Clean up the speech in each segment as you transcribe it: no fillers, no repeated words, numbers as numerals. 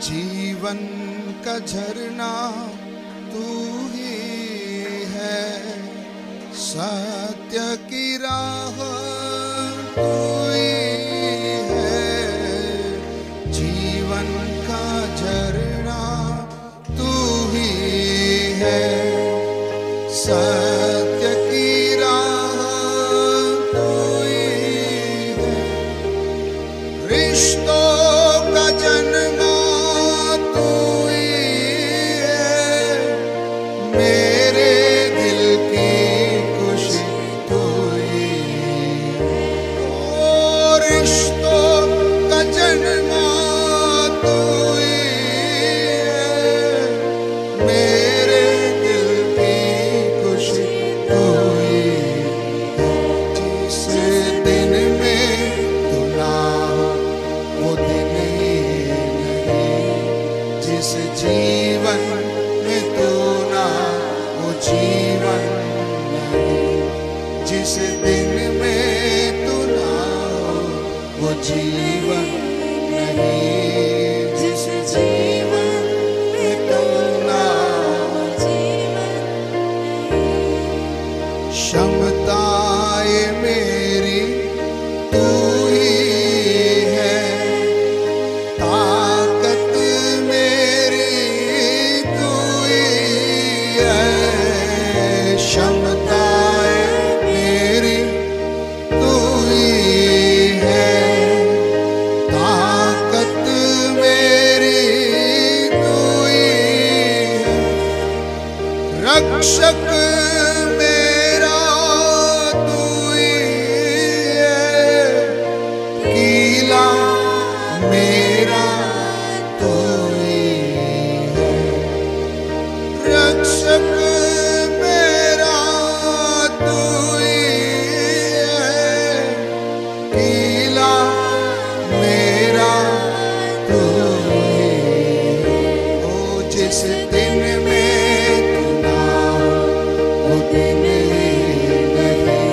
जीवन का झरना तू ही है, सत्य की राह तू ही है। जीवन का झरना तू ही है, सत्य की राह तू ही है। रिश्तों का जन्म तू ही है, मेरे दिल की खुशी तू ही है। ओ रिश्तों का जन्म तू ही है, मेरे दिल की खुशी तू ही है। जिस दिन में तू ना हो वो दिन ही नहीं, जिस जीवन में तू ना वो जीवन नहीं, जिस दिन में तू ना हो वो जीवन नहीं, जिस जीवन में तू ना हो क्षमताए मेरी तू ही है, ताकत मेरी तू ही है। क्षमताए मेरी तू ही है, ताकत मेरी तू ही है। रक्षक मेरा तू ही है, कीला मेरा तू ही है। रक्षक मेरा तू ही है, कीला मेरा तू ही है। ओ जिस दिन में तू ना हो वो दिन ही नहीं,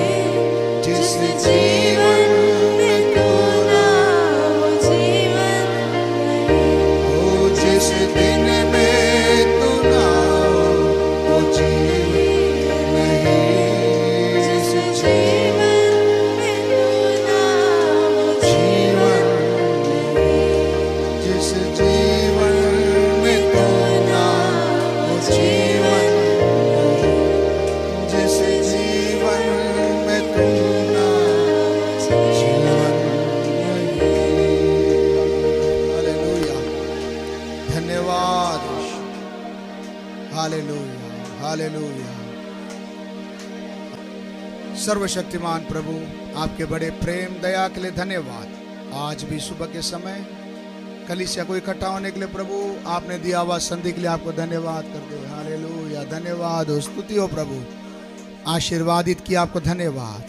जिस जीवन में तू ना हो ओ जिस दिन में तू ना हो वो जीवन नहीं, जिस जीवन जीवन नहीं, जिस जीवन में तू ना वो जीवन नहीं, जिस जीवन में तू ना जीवन नहीं। हालेलुया, धन्यवाद। Hallelujah, hallelujah. सर्वशक्तिमान प्रभु, आपके बड़े प्रेम दया के लिए धन्यवाद। आज भी सुबह के समय कलीसिया को इकट्ठा होने के लिए प्रभु आपने दिया हुआ संधि के लिए आपको धन्यवाद करते हुए हालेलुया, धन्यवाद हो, स्तुति हो प्रभु। आशीर्वादित किया, आपको धन्यवाद।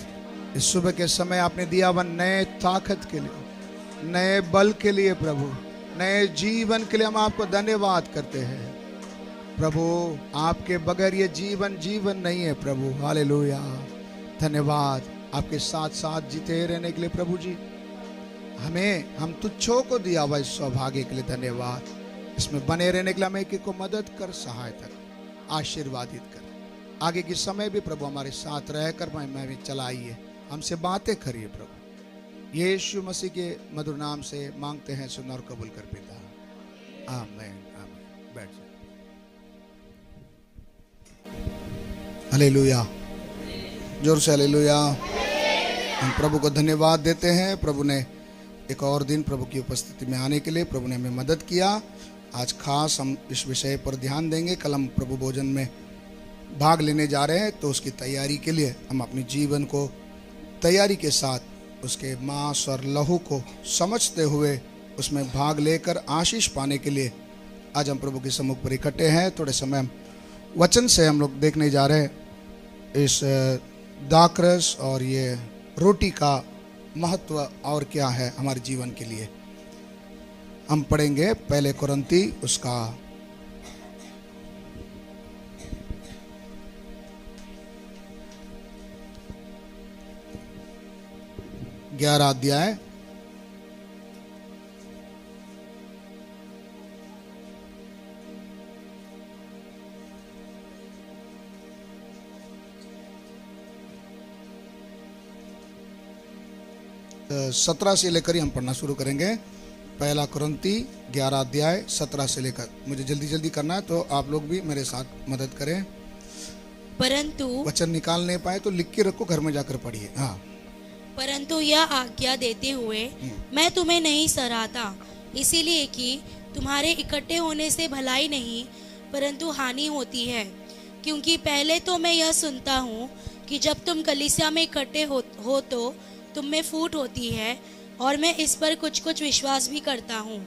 इस सुबह के समय आपने दिया हुआ नए ताकत के लिए, नए बल के लिए प्रभु, नए जीवन के लिए हम आपको धन्यवाद करते हैं प्रभु। आपके बगैर ये जीवन जीवन नहीं है प्रभु। हालेलुया, धन्यवाद। आपके साथ साथ जीते रहने के लिए प्रभु जी, हम तुच्छों को दिया हुआ इस सौभाग्य के लिए धन्यवाद। इसमें बने रहने के लिए हमें एक को मदद कर, सहायता कर, आशीर्वादित कर। आगे के समय भी प्रभु हमारे साथ रहकर हमें चलाइए, हमसे बातें करिए प्रभु। यीशु मसीह के मधुर नाम से मांगते हैं, सुन और कबूल कर पिता, आमीन, आमीन। बैठ जाओ। हालेलुया, जोर से हालेलुया। हम प्रभु को धन्यवाद देते हैं। प्रभु ने एक और दिन प्रभु की उपस्थिति में आने के लिए प्रभु ने हमें मदद किया। आज खास हम इस विषय पर ध्यान देंगे। कल हम प्रभु भोजन में भाग लेने जा रहे हैं, तो उसकी तैयारी के लिए हम अपने जीवन को तैयारी के साथ उसके मांस और लहू को समझते हुए उसमें भाग लेकर आशीष पाने के लिए आज हम प्रभु के सम्मुख पर इकट्ठे हैं। थोड़े समय हम वचन से हम लोग देखने जा रहे हैं इस दाखरस और ये रोटी का महत्व और क्या है हमारे जीवन के लिए। हम पढ़ेंगे पहले कुरिन्ती उसका 11 अध्याय 17 से लेकर ही हम पढ़ना शुरू करेंगे। पहला कुरिन्ती 11 अध्याय 17 से लेकर। मुझे जल्दी जल्दी करना है तो आप लोग भी मेरे साथ मदद करें। परंतु वचन निकाल नहीं पाए तो लिख के रखो, घर में जाकर पढ़िए। हाँ। परंतु यह आज्ञा देते हुए मैं तुम्हें नहीं सराहता, इसीलिए कि तुम्हारे इकट्ठे होने से भलाई नहीं परंतु हानि होती है। क्योंकि पहले तो मैं यह सुनता हूँ कि जब तुम कलीसिया में इकट्ठे हो तो तुम में फूट होती है, और मैं इस पर कुछ कुछ विश्वास भी करता हूँ।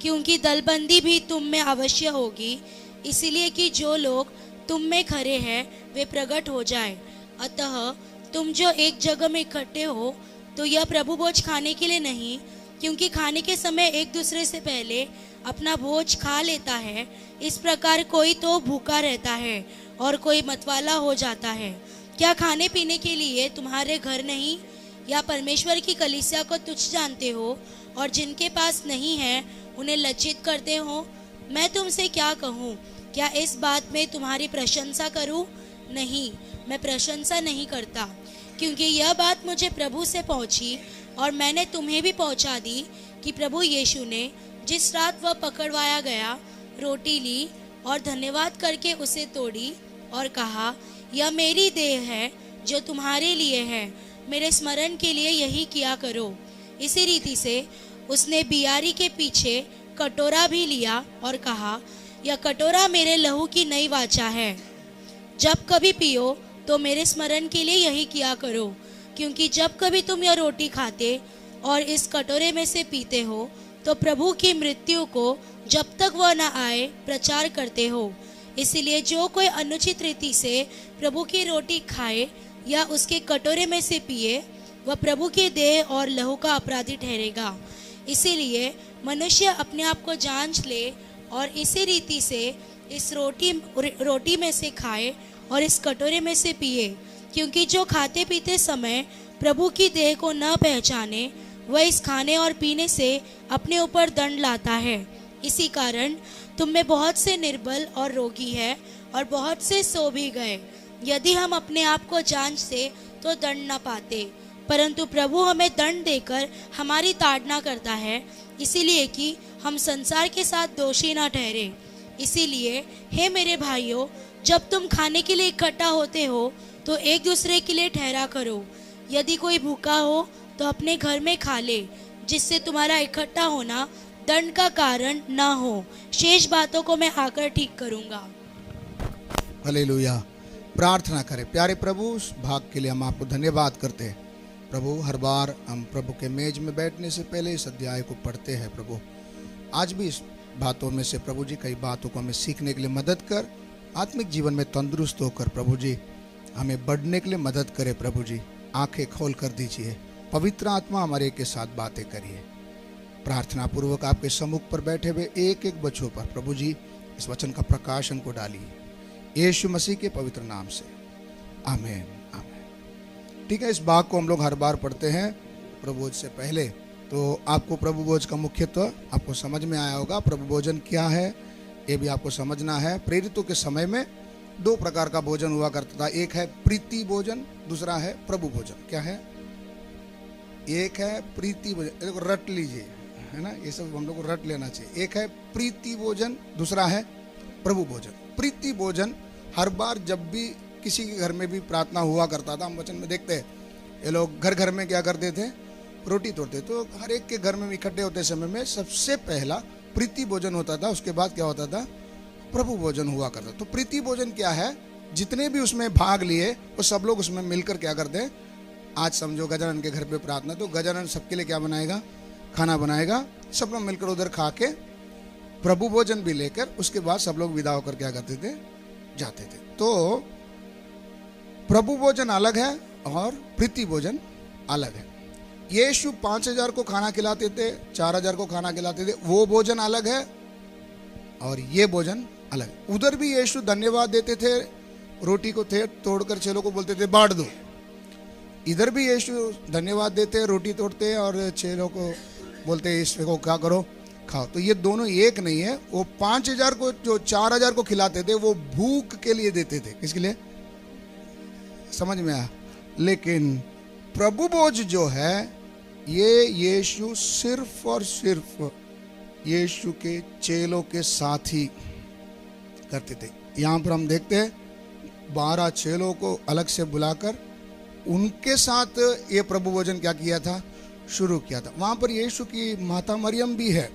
क्योंकि दलबंदी भी तुम में अवश्य होगी, इसीलिए कि जो लोग तुम में खरे हैं वे प्रकट हो जाए। अतः तुम जो एक जगह में इकट्ठे हो तो यह प्रभु भोज खाने के लिए नहीं, क्योंकि खाने के समय एक दूसरे से पहले अपना भोज खा लेता है। इस प्रकार कोई तो भूखा रहता है और कोई मतवाला हो जाता है। क्या खाने पीने के लिए तुम्हारे घर नहीं, या परमेश्वर की कलीसिया को तुच्छ जानते हो, और जिनके पास नहीं है उन्हें लज्जित करते हो? मैं तुमसे क्या कहूँ? क्या इस बात में तुम्हारी प्रशंसा करूँ? नहीं, मैं प्रशंसा नहीं करता, क्योंकि यह बात मुझे प्रभु से पहुँची और मैंने तुम्हें भी पहुँचा दी कि प्रभु यीशु ने जिस रात वह पकड़वाया गया रोटी ली और धन्यवाद करके उसे तोड़ी और कहा, यह मेरी देह है जो तुम्हारे लिए है, मेरे स्मरण के लिए यही किया करो। इसी रीति से उसने बियारी के पीछे कटोरा भी लिया और कहा, यह कटोरा मेरे लहू की नई वाचा है। जब कभी पियो तो मेरे स्मरण के लिए यही किया करो। क्योंकि जब कभी तुम यह रोटी खाते और इस कटोरे में से पीते हो तो प्रभु की मृत्यु को जब तक वह न आए प्रचार करते हो। इसलिए जो कोई अनुचित रीति से प्रभु की रोटी खाए या उसके कटोरे में से पिए, वह प्रभु की देह और लहू का अपराधी ठहरेगा। इसीलिए मनुष्य अपने आप को जांच ले और इसी रीति से इस रोटी में से खाए और इस कटोरे में से पिए। क्योंकि जो खाते पीते समय प्रभु की देह को न पहचाने, वह इस खाने और पीने से अपने ऊपर दंड लाता है। इसी कारण तुम में बहुत से निर्बल और रोगी है और बहुत से सो भी गए। यदि हम अपने आप को जांचते तो दंड न पाते, परंतु प्रभु हमें दंड देकर हमारी ताड़ना करता है, इसीलिए कि हम संसार के साथ दोषी न ठहरे। इसीलिए हे मेरे भाइयों, जब तुम खाने के लिए इकट्ठा होते हो तो एक दूसरे के लिए ठहरा करो। यदि कोई भूखा हो तो अपने घर में खा ले, जिससे तुम्हारा इकट्ठा होना दंड का कारण न हो। शेष बातों को मैं आकर ठीक करूंगा। हालेलुया। प्रार्थना करें। प्यारे प्रभु, उस भाग के लिए हम आपको धन्यवाद करते हैं। प्रभु, हर बार हम प्रभु के मेज में बैठने से पहले इस अध्याय को पढ़ते हैं। प्रभु, आज भी इस बातों में से प्रभु जी कई बातों को हमें सीखने के लिए मदद कर, आत्मिक जीवन में तंदुरुस्त होकर प्रभु जी हमें बढ़ने के लिए मदद करे। प्रभु जी आंखें खोल कर दीजिए, पवित्र आत्मा हमारे के साथ बातें करिए। प्रार्थना पूर्वक आपके सम्मुख पर बैठे हुए एक एक बच्चों पर प्रभु जी इस वचन का प्रकाशन को डालिए, यीशु मसीह के पवित्र नाम से, आमीन आमीन। ठीक है, इस भाग को हम लोग हर बार पढ़ते हैं प्रभु भोज से पहले। तो आपको प्रभु भोज का मुख्यत्व आपको समझ में आया होगा। प्रभु भोजन क्या है ये भी आपको समझना है। प्रेरितों के समय में दो प्रकार का भोजन हुआ करता था। एक है प्रीति भोजन, दूसरा है प्रभु भोजन। क्या है? एक है प्रीति भोजन, देखो रट लीजिए, है ना, ये सब हम लोग को रट लेना चाहिए। एक है प्रीति भोजन, दूसरा है प्रभु भोजन। प्रीति भोजन हर बार जब भी किसी के घर में भी प्रार्थना हुआ करता था, हम वचन में देखते हैं ये लोग घर घर में क्या करते थे, रोटी तोड़ते। तो हर एक के घर में इकट्ठे होते समय में सबसे पहला प्रीति भोजन होता था, उसके बाद क्या होता था, प्रभु भोजन हुआ करता। तो प्रीति भोजन क्या है? जितने भी उसमें भाग लिए वो सब लोग उसमें मिलकर क्या करते हैं, आज समझो गजानन के घर पे प्रार्थना, तो गजानन सबके लिए क्या बनाएगा, खाना बनाएगा। सब लोग मिलकर उधर खा के प्रभु भोजन भी लेकर उसके बाद सब लोग विदा होकर क्या करते थे, जाते थे। तो प्रभु भोजन अलग है और प्रीति भोजन अलग है। यीशु 5000 को खाना खिलाते थे, 4000 को खाना खिलाते थे, वो भोजन अलग है और ये भोजन अलग। उधर भी यीशु धन्यवाद देते थे, रोटी को थे तोड़कर चेलों को बोलते थे बांट दो। इधर भी यीशु धन्यवाद देते, रोटी तोड़ते और चेलों को बोलते इसको क्या करो, खाओ। तो ये दोनों एक नहीं है। वो 5000 को जो 4000 को खिलाते थे वो भूख के लिए देते थे। किसके लिए? समझ में आया? लेकिन प्रभु भोज जो है ये यीशु सिर्फ और सिर्फ यीशु के चेलों के साथ ही करते थे। यहाँ पर हम देखते हैं 12 चेलों को अलग से बुलाकर उनके साथ ये प्रभु भोजन क्या किया था, शुरू किया था। वहां पर यीशु की माता मरियम भी है।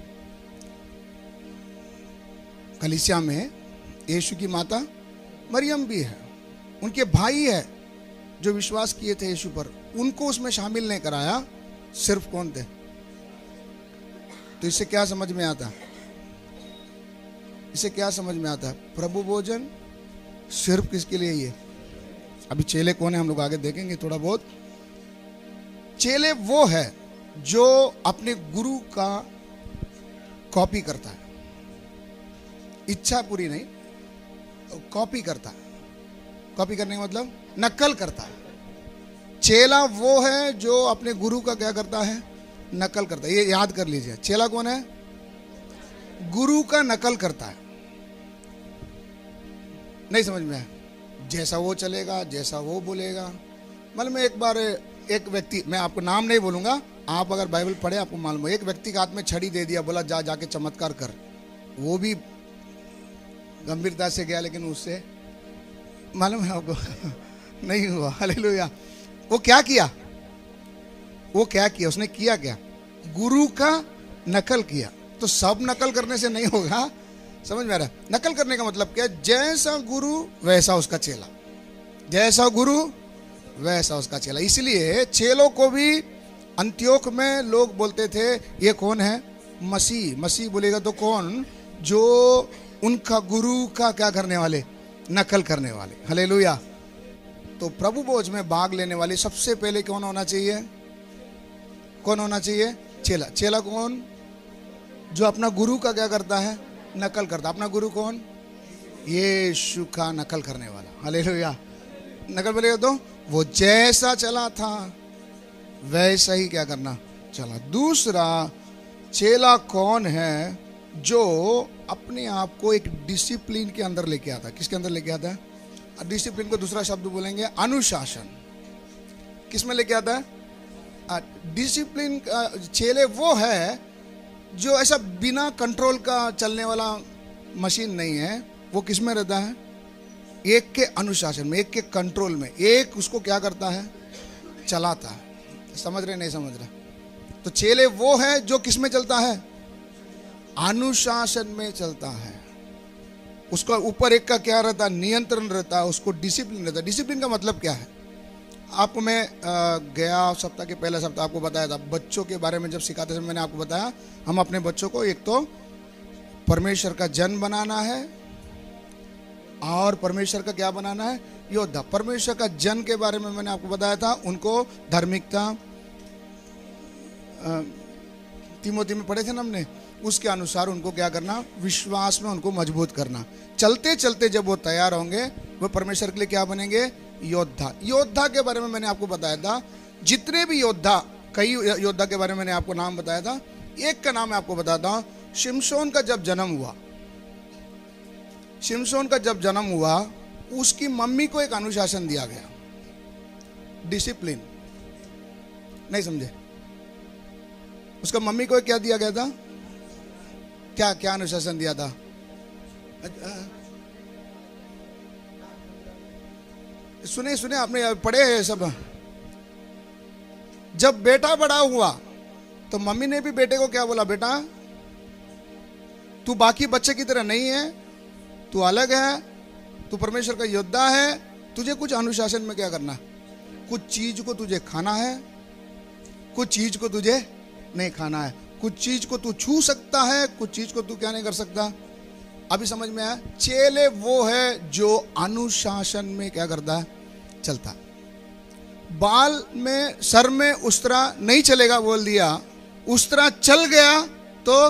कलीसिया में यीशु की माता मरियम भी है, उनके भाई है जो विश्वास किए थे यीशु पर, उनको उसमें शामिल नहीं कराया। सिर्फ कौन थे? तो इससे क्या समझ में आता? इससे क्या समझ में आता है? प्रभु भोजन सिर्फ किसके लिए? ये अभी चेले कौन है हम लोग आगे देखेंगे थोड़ा बहुत। चेले वो है जो अपने गुरु का कॉपी करता है, इच्छा पूरी नहीं, कॉपी करता है। कॉपी करने का मतलब नकल करता है। चेला वो है जो अपने गुरु का क्या करता है, नकल करता है। ये याद कर लीजिए, चेला कौन है? गुरु का नकल करता है। नहीं समझ में आया? जैसा वो चलेगा, जैसा वो बोलेगा। मतलब मैं एक बार एक व्यक्ति, मैं आपको नाम नहीं बोलूंगा, आप अगर बाइबल पढ़े आपको मालूम हो, एक व्यक्ति के हाथ में छड़ी दे दिया, बोला जा जाके चमत्कार कर। वो भी गंभीरता से गया, लेकिन उससे मालूम है आपको नहीं हुआ। हालेलुया। वो क्या किया? वो क्या किया? उसने किया क्या? गुरु का नकल किया। तो सब नकल करने से नहीं होगा, समझ में आ रहा है? नकल करने का मतलब क्या? जैसा गुरु वैसा उसका चेला, जैसा गुरु वैसा उसका चेला। इसलिए चेलों को भी अंत्योख में लोग बोलते थे ये कौन है? मसीह। मसीह बोलेगा तो कौन? जो उनका गुरु का क्या करने वाले, नकल करने वाले। हालेलुया। तो प्रभु भोज में भाग लेने वाले सबसे पहले कौन होना चाहिए? कौन होना चाहिए? चेला। चेला कौन? जो अपना गुरु का क्या करता है, नकल करता। अपना गुरु कौन? यीशु का नकल करने वाला। हालेलुया। नकल बोलेगा तो वो जैसा चला था वैसा ही क्या करना, चला। दूसरा, चेला कौन है? जो अपने आप को एक डिसिप्लिन के अंदर लेके आता। किसके अंदर लेके आता है? डिसिप्लिन को दूसरा शब्द बोलेंगे अनुशासन। किस में लेके आता है? डिसिप्लिन। चेले वो है जो ऐसा बिना कंट्रोल का चलने वाला मशीन नहीं है। वो किस में रहता है? एक के अनुशासन में, एक के कंट्रोल में, एक उसको क्या करता है, चलाता है। समझ रहे नहीं समझ रहे? तो चेले वो है जो किस में चलता है? अनुशासन में चलता है। उसका ऊपर एक का क्या रहता है? नियंत्रण रहता है, उसको डिसिप्लिन रहता है। डिसिप्लिन का मतलब क्या है? आपको मैं गया सप्ताह के पहला सप्ताह आपको बताया था, बच्चों के बारे में जब सिखाते समय मैंने आपको बताया, हम अपने बच्चों को एक तो परमेश्वर का जन बनाना है और परमेश्वर का क्या बनाना है, योद्धा। परमेश्वर का जन के बारे में मैंने आपको बताया था, उनको धार्मिकता, तीमोथी में पढ़े थे ना हमने, उसके अनुसार उनको क्या करना, विश्वास में उनको मजबूत करना। चलते चलते जब वो तैयार होंगे, वो परमेश्वर के लिए क्या बनेंगे, योद्धा। योद्धा के बारे में मैंने आपको बताया था, जितने भी योद्धा, कई योद्धा के बारे में मैंने आपको नाम बताया था। एक का नाम मैं आपको बताता हूं। शिमशोन का जब जन्म हुआ, शिमशोन का जब जन्म हुआ, उसकी मम्मी को एक अनुशासन दिया गया, डिसिप्लिन। नहीं समझे? उसका मम्मी को क्या दिया गया था? क्या क्या अनुशासन दिया था? सुने सुने, आपने पढ़े हैं सब। जब बेटा बड़ा हुआ तो मम्मी ने भी बेटे को क्या बोला, बेटा तू बाकी बच्चे की तरह नहीं है, तू अलग है, तू परमेश्वर का योद्धा है, तुझे कुछ अनुशासन में क्या करना, कुछ चीज को तुझे खाना है, कुछ चीज को तुझे नहीं खाना है, कुछ चीज को तू छू सकता है, कुछ चीज को तू क्या नहीं कर सकता। अभी समझ में आया? चेले वो है जो अनुशासन में क्या करता है, चलता। बाल में, सर में उस्तरा नहीं चलेगा बोल दिया, उस्तरा चल गया तो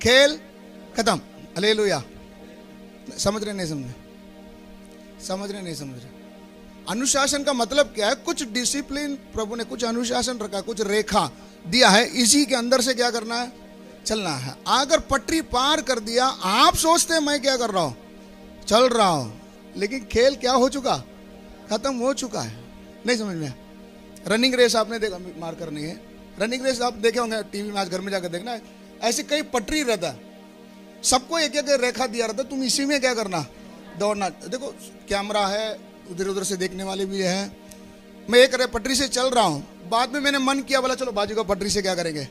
खेल खत्म। हालेलुया। समझ रहे नहीं समझ? समझ रहे नहीं समझ रहे? अनुशासन का मतलब क्या है? कुछ डिसिप्लिन प्रभु ने, कुछ अनुशासन रखा, कुछ रेखा दिया है, इसी के अंदर से क्या करना है, चलना है। अगर पटरी पार कर दिया, आप सोचते हैं मैं क्या कर रहा हूं, चल रहा हूं, लेकिन खेल क्या हो चुका, खत्म हो चुका है। नहीं समझ में? रनिंग रेस आपने देखा, मार्कर नहीं है, रनिंग रेस आप देखे होंगे टीवी में, आज घर में जाकर देखना, ऐसे कई पटरी रहता है, सबको एक एक रेखा दिया रहता है, तुम इसी में क्या करना, दौड़ना। देखो कैमरा है, उधर उधर से देखने वाले भी हैं, मैं एक पटरी से चल रहा हूं, बाद में मैंने मन किया बोला चलो बाजू का पटरी से क्या करेंगे,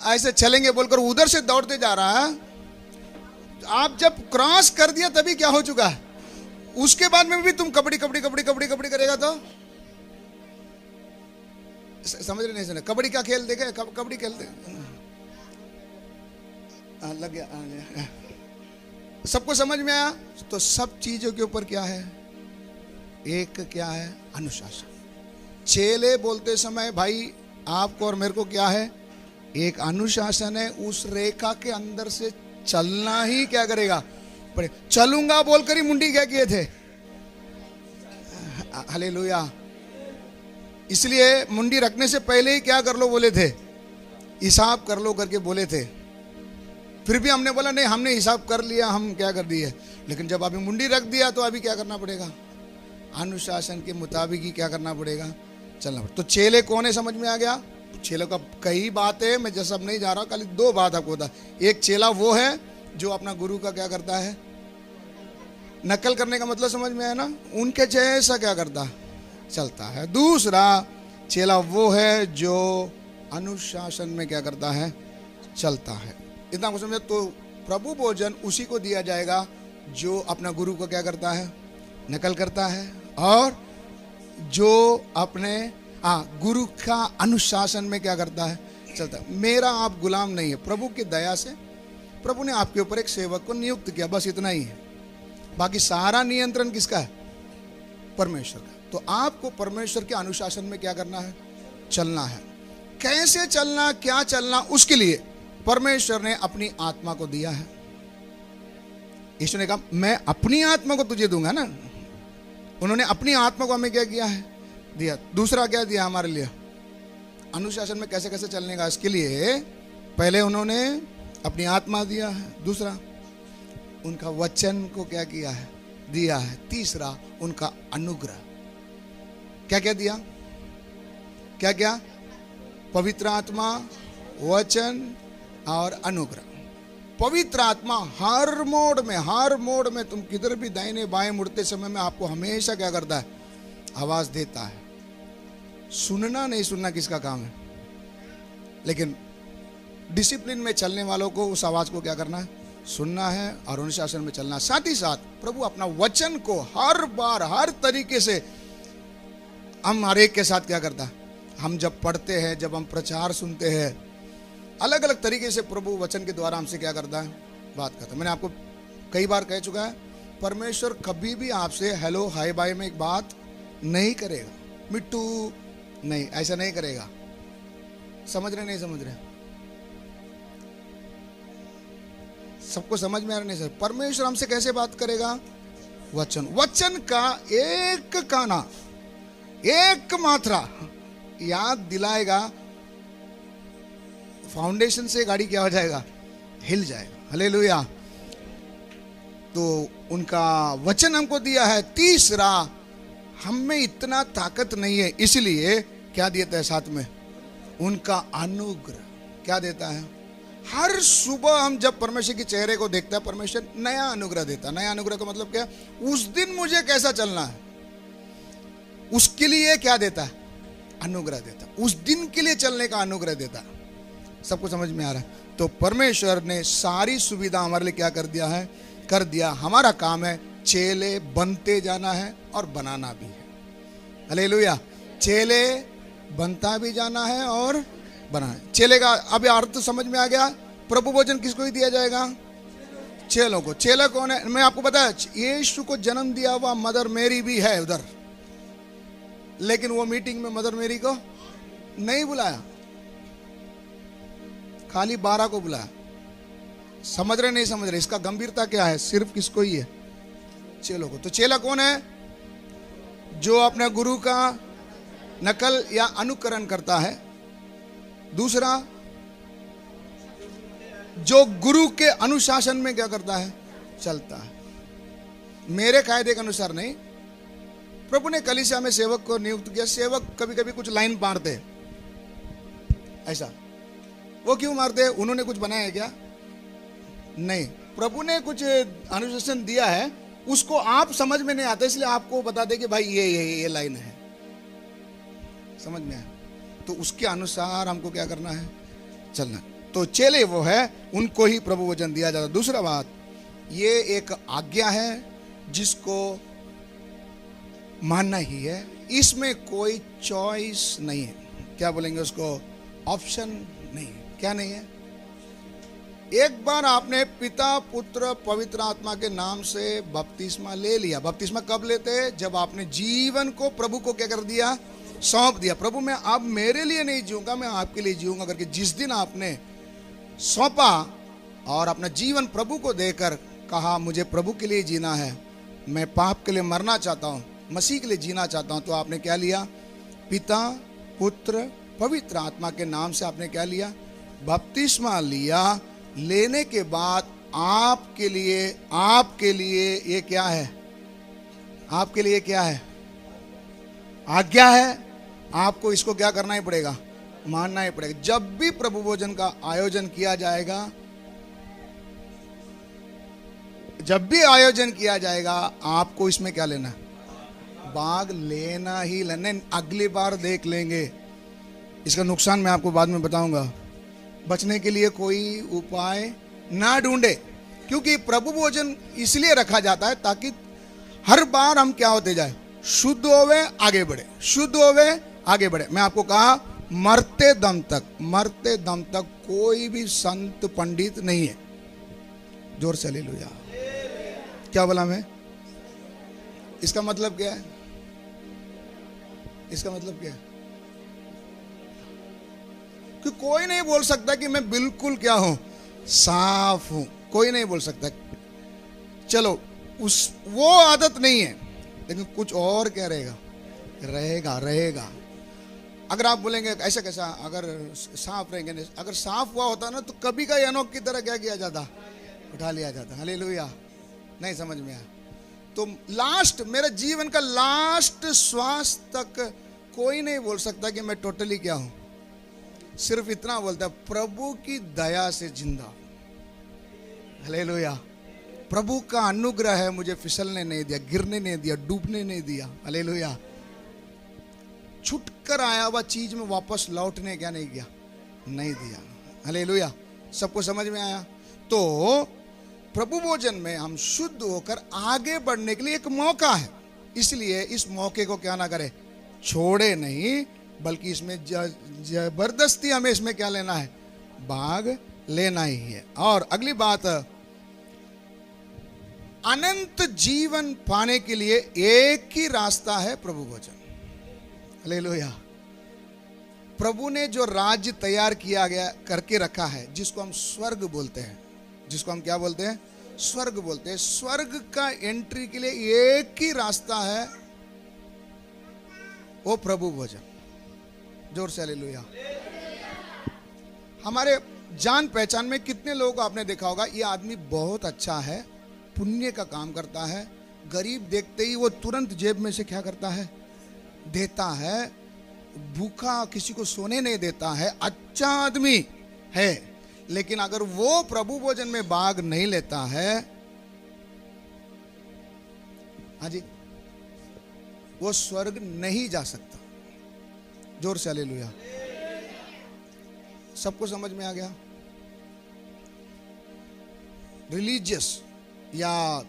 ऐसे चलेंगे बोलकर उधर से दौड़ते जा रहा है। आप जब क्रॉस कर दिया तभी क्या हो चुका है, उसके बाद में भी तुम कबड्डी कबड्डी कबड्डी कबड्डी कबड्डी करेगा तो समझ रहे नहीं, सुने कबड्डी का खेल देखे, कबड्डी खेलते लग गया, सबको समझ में आया। तो सब चीजों के ऊपर क्या है, एक क्या है, अनुशासन। चेले बोलते समय भाई आपको और मेरे को क्या है, एक अनुशासन है, उस रेखा के अंदर से चलना ही क्या करेगा पड़े। चलूंगा बोलकर ही मुंडी क्या किए थे, हालेलुया। इसलिए मुंडी रखने से पहले ही क्या कर लो बोले थे, हिसाब कर लो करके बोले थे। फिर भी हमने बोला नहीं, हमने हिसाब कर लिया, हम क्या कर दिए, लेकिन जब अभी मुंडी रख दिया तो अभी क्या करना पड़ेगा, अनुशासन के मुताबिक ही क्या करना पड़ेगा, चलना पड़ेगा। तो चेले कौन है समझ में आ गया। चेलों का कई बात है, मैं जैसा अब नहीं जा रहा हूं, खाली दो बात आपको बता। एक चेला वो है जो अपना गुरु का क्या करता है, नकल करने का मतलब समझ में आया ना, उनके जैसा क्या करता चलता है। दूसरा चेला वो है जो अनुशासन में क्या करता है, चलता है। इतना कुछ समझे। तो प्रभु भोजन उसी को दिया जाएगा जो अपना गुरु को क्या करता है, नकल करता है, और जो अपने गुरु का अनुशासन में क्या करता है, चलता है। मेरा आप गुलाम नहीं है, प्रभु की दया से प्रभु ने आपके ऊपर एक सेवक को नियुक्त किया, बस इतना ही है। बाकी सारा नियंत्रण किसका है, परमेश्वर का। तो आपको परमेश्वर के अनुशासन में क्या करना है, चलना है। कैसे चलना, क्या चलना, उसके लिए परमेश्वर ने अपनी आत्मा को दिया है। यीशु ने कहा मैं अपनी आत्मा को तुझे दूंगा ना, उन्होंने अपनी आत्मा को हमें क्या किया है, दिया। दूसरा क्या दिया हमारे लिए, अनुशासन में कैसे कैसे चलने का, इसके लिए पहले उन्होंने अपनी आत्मा दिया है, दूसरा उनका वचन को क्या किया है, दिया है, तीसरा उनका अनुग्रह। क्या क्या दिया, क्या क्या, पवित्र आत्मा, वचन और अनुग्रह। पवित्र आत्मा हर मोड़ में तुम किधर भी दाहिने बाएं मुड़ते समय में आपको हमेशा क्या करता है, आवाज देता है। सुनना नहीं सुनना किसका काम है, लेकिन डिसिप्लिन में चलने वालों को उस आवाज को क्या करना है, सुनना है और अनुशासन में चलना। साथ ही साथ प्रभु अपना वचन को हर बार हर तरीके से हम हर एक के साथ क्या करता है, हम जब पढ़ते हैं, जब हम प्रचार सुनते हैं, अलग अलग तरीके से प्रभु वचन के द्वारा हमसे क्या करता है, बात करता है। मैंने आपको कई बार कह चुका है, परमेश्वर कभी भी आपसे हेलो हाय बाय में एक बात नहीं करेगा, मिट्टू नहीं, ऐसा नहीं करेगा। समझ रहे नहीं समझ रहे, सबको समझ में आ रहा नहीं सर। परमेश्वर हमसे कैसे बात करेगा, वचन का एक काना, एक मात्रा याद दिलाएगा, फाउंडेशन से गाड़ी क्या हो जाएगा, हिल जाएगा। हालेलुया। तो उनका वचन हमको दिया है। तीसरा, हम में इतना ताकत नहीं है, इसलिए क्या देता है साथ में, उनका अनुग्रह क्या देता है। हर सुबह हम जब परमेश्वर के चेहरे को देखते हैं, परमेश्वर नया अनुग्रह देता है। नया अनुग्रह का मतलब क्या, उस दिन मुझे कैसा चलना है उसके लिए क्या देता है, अनुग्रह देता, उस दिन के लिए चलने का अनुग्रह देता। सबको समझ में आ रहा है। तो परमेश्वर ने सारी सुविधा हमारे लिए क्या कर दिया है, कर दिया। हमारा काम है चेले बनते जाना है और बनाना भी है। हालेलुया। चेले बनता भी जाना है और बनाना। चेले का अभी अर्थ समझ में आ गया। प्रभु भोजन किसको ही दिया जाएगा, चेलों को। चेला कौन है, मैं आपको बताया, यीशु को जन्म दिया हुआ मदर मेरी भी है उधर, लेकिन वो मीटिंग में मदर मेरी को नहीं बुलाया, खाली 12 को बुलाया। समझ रहे नहीं समझ रहे, इसका गंभीरता क्या है, सिर्फ किसको ही है, चेलों को। तो चेला कौन है, जो अपने गुरु का नकल या अनुकरण करता है। दूसरा, जो गुरु के अनुशासन में क्या करता है, चलता है। मेरे कायदे के अनुसार नहीं। प्रभु ने कलीसिया में सेवक को नियुक्त किया। सेवक कभी कभी कुछ लाइन मारते, ऐसा। वो क्यों मारते हैं? उन्होंने कुछ बनाया है क्या? नहीं, प्रभु ने कुछ अनुशासन दिया है, उसको आप समझ में नहीं आता, इसलिए आपको बता दे कि भाई ये लाइन है, समझ में आया? तो उसके अनुसार हमको क्या करना है? चलना। तो चेले वो है, उनको ही प्रभु वचन दिया जाता। दूसरा बात, ये एक आज्ञा है जिसको मानना ही है, इसमें कोई चॉइस नहीं है। क्या बोलेंगे उसको? ऑप्शन नहीं है। क्या नहीं है? एक बार आपने पिता पुत्र पवित्र आत्मा के नाम से बपतिस्मा ले लिया। बपतिस्मा कब लेते हैं? जब आपने जीवन को प्रभु को क्या कर दिया? सौंप दिया। प्रभु मैं अब मेरे लिए नहीं जीऊंगा, मैं आपके लिए जीऊंगा करके जिस दिन आपने सौंपा और अपना जीवन प्रभु को देकर कहा मुझे प्रभु के लिए जीना है, मैं पाप के लिए मरना चाहता हूँ, मसीह के लिए जीना चाहता हूँ, तो आपने क्या लिया? पिता पुत्र पवित्र आत्मा के नाम से आपने क्या लिया? बपतिस्मा लिया। लेने के बाद आपके लिए ये क्या है? आपके लिए क्या है? आज्ञा है। आपको इसको क्या करना ही पड़ेगा? मानना ही पड़ेगा। जब भी प्रभु भोजन का आयोजन किया जाएगा, आपको इसमें क्या लेना? भाग लेना ही लेना। अगली बार देख लेंगे, इसका नुकसान मैं आपको बाद में बताऊंगा। बचने के लिए कोई उपाय ना ढूंढे, क्योंकि प्रभु भोजन इसलिए रखा जाता है ताकि हर बार हम क्या होते जाए? शुद्ध होवे, आगे बढ़े, शुद्ध होवे, आगे बढ़े। मैं आपको कहा मरते दम तक कोई भी संत पंडित नहीं है। जोर से हालेलुया। क्या बोला मैं? इसका मतलब क्या है? इसका मतलब क्या है? कि कोई नहीं बोल सकता कि मैं बिल्कुल क्या हूं? साफ हूं। कोई नहीं बोल सकता। चलो, वो आदत नहीं है, लेकिन कुछ और क्या रहेगा। अगर आप बोलेंगे ऐसा कैसा? अगर साफ रहेंगे, अगर साफ हुआ होता ना तो कभी का एनोक की तरह क्या किया जाता? उठा लिया जाता। हालेलुया। नहीं समझ में आया? तो लास्ट, मेरे जीवन का लास्ट श्वास तक कोई नहीं बोल सकता कि मैं टोटली क्या हूं। सिर्फ इतना बोलता है, प्रभु की दया से जिंदा। हालेलुया। प्रभु का अनुग्रह है, मुझे फिसलने नहीं दिया, गिरने नहीं दिया, डूबने नहीं दिया। हालेलुया। छुटकर आया हुआ चीज में वापस लौटने क्या नहीं किया? नहीं दिया। हालेलुया। सबको समझ में आया? तो प्रभु भोजन में हम शुद्ध होकर आगे बढ़ने के लिए एक मौका है, इसलिए इस मौके को क्या ना करें? छोड़े नहीं, बल्कि इसमें जबरदस्ती हमें इसमें क्या लेना है? भाग लेना ही है। और अगली बात, अनंत जीवन पाने के लिए एक ही रास्ता है, प्रभु भोजन। हालेलुया। प्रभु ने जो राज्य तैयार किया गया करके रखा है, जिसको हम स्वर्ग बोलते हैं, जिसको हम क्या बोलते हैं? स्वर्ग बोलते हैं। स्वर्ग का एंट्री के लिए एक ही रास्ता है, वो प्रभु भोजन। जोर से हालेलुया। हमारे जान पहचान में कितने लोगों को आपने देखा होगा, ये आदमी बहुत अच्छा है, पुण्य का काम करता है, गरीब देखते ही वो तुरंत जेब में से क्या करता है? देता है। भूखा किसी को सोने नहीं देता है, अच्छा आदमी है। लेकिन अगर वो प्रभु भोजन में भाग नहीं लेता है, हाँ जी, वो स्वर्ग नहीं जा सकता। जोर से हालेलुया। सबको समझ में आ गया? रिलीजियस या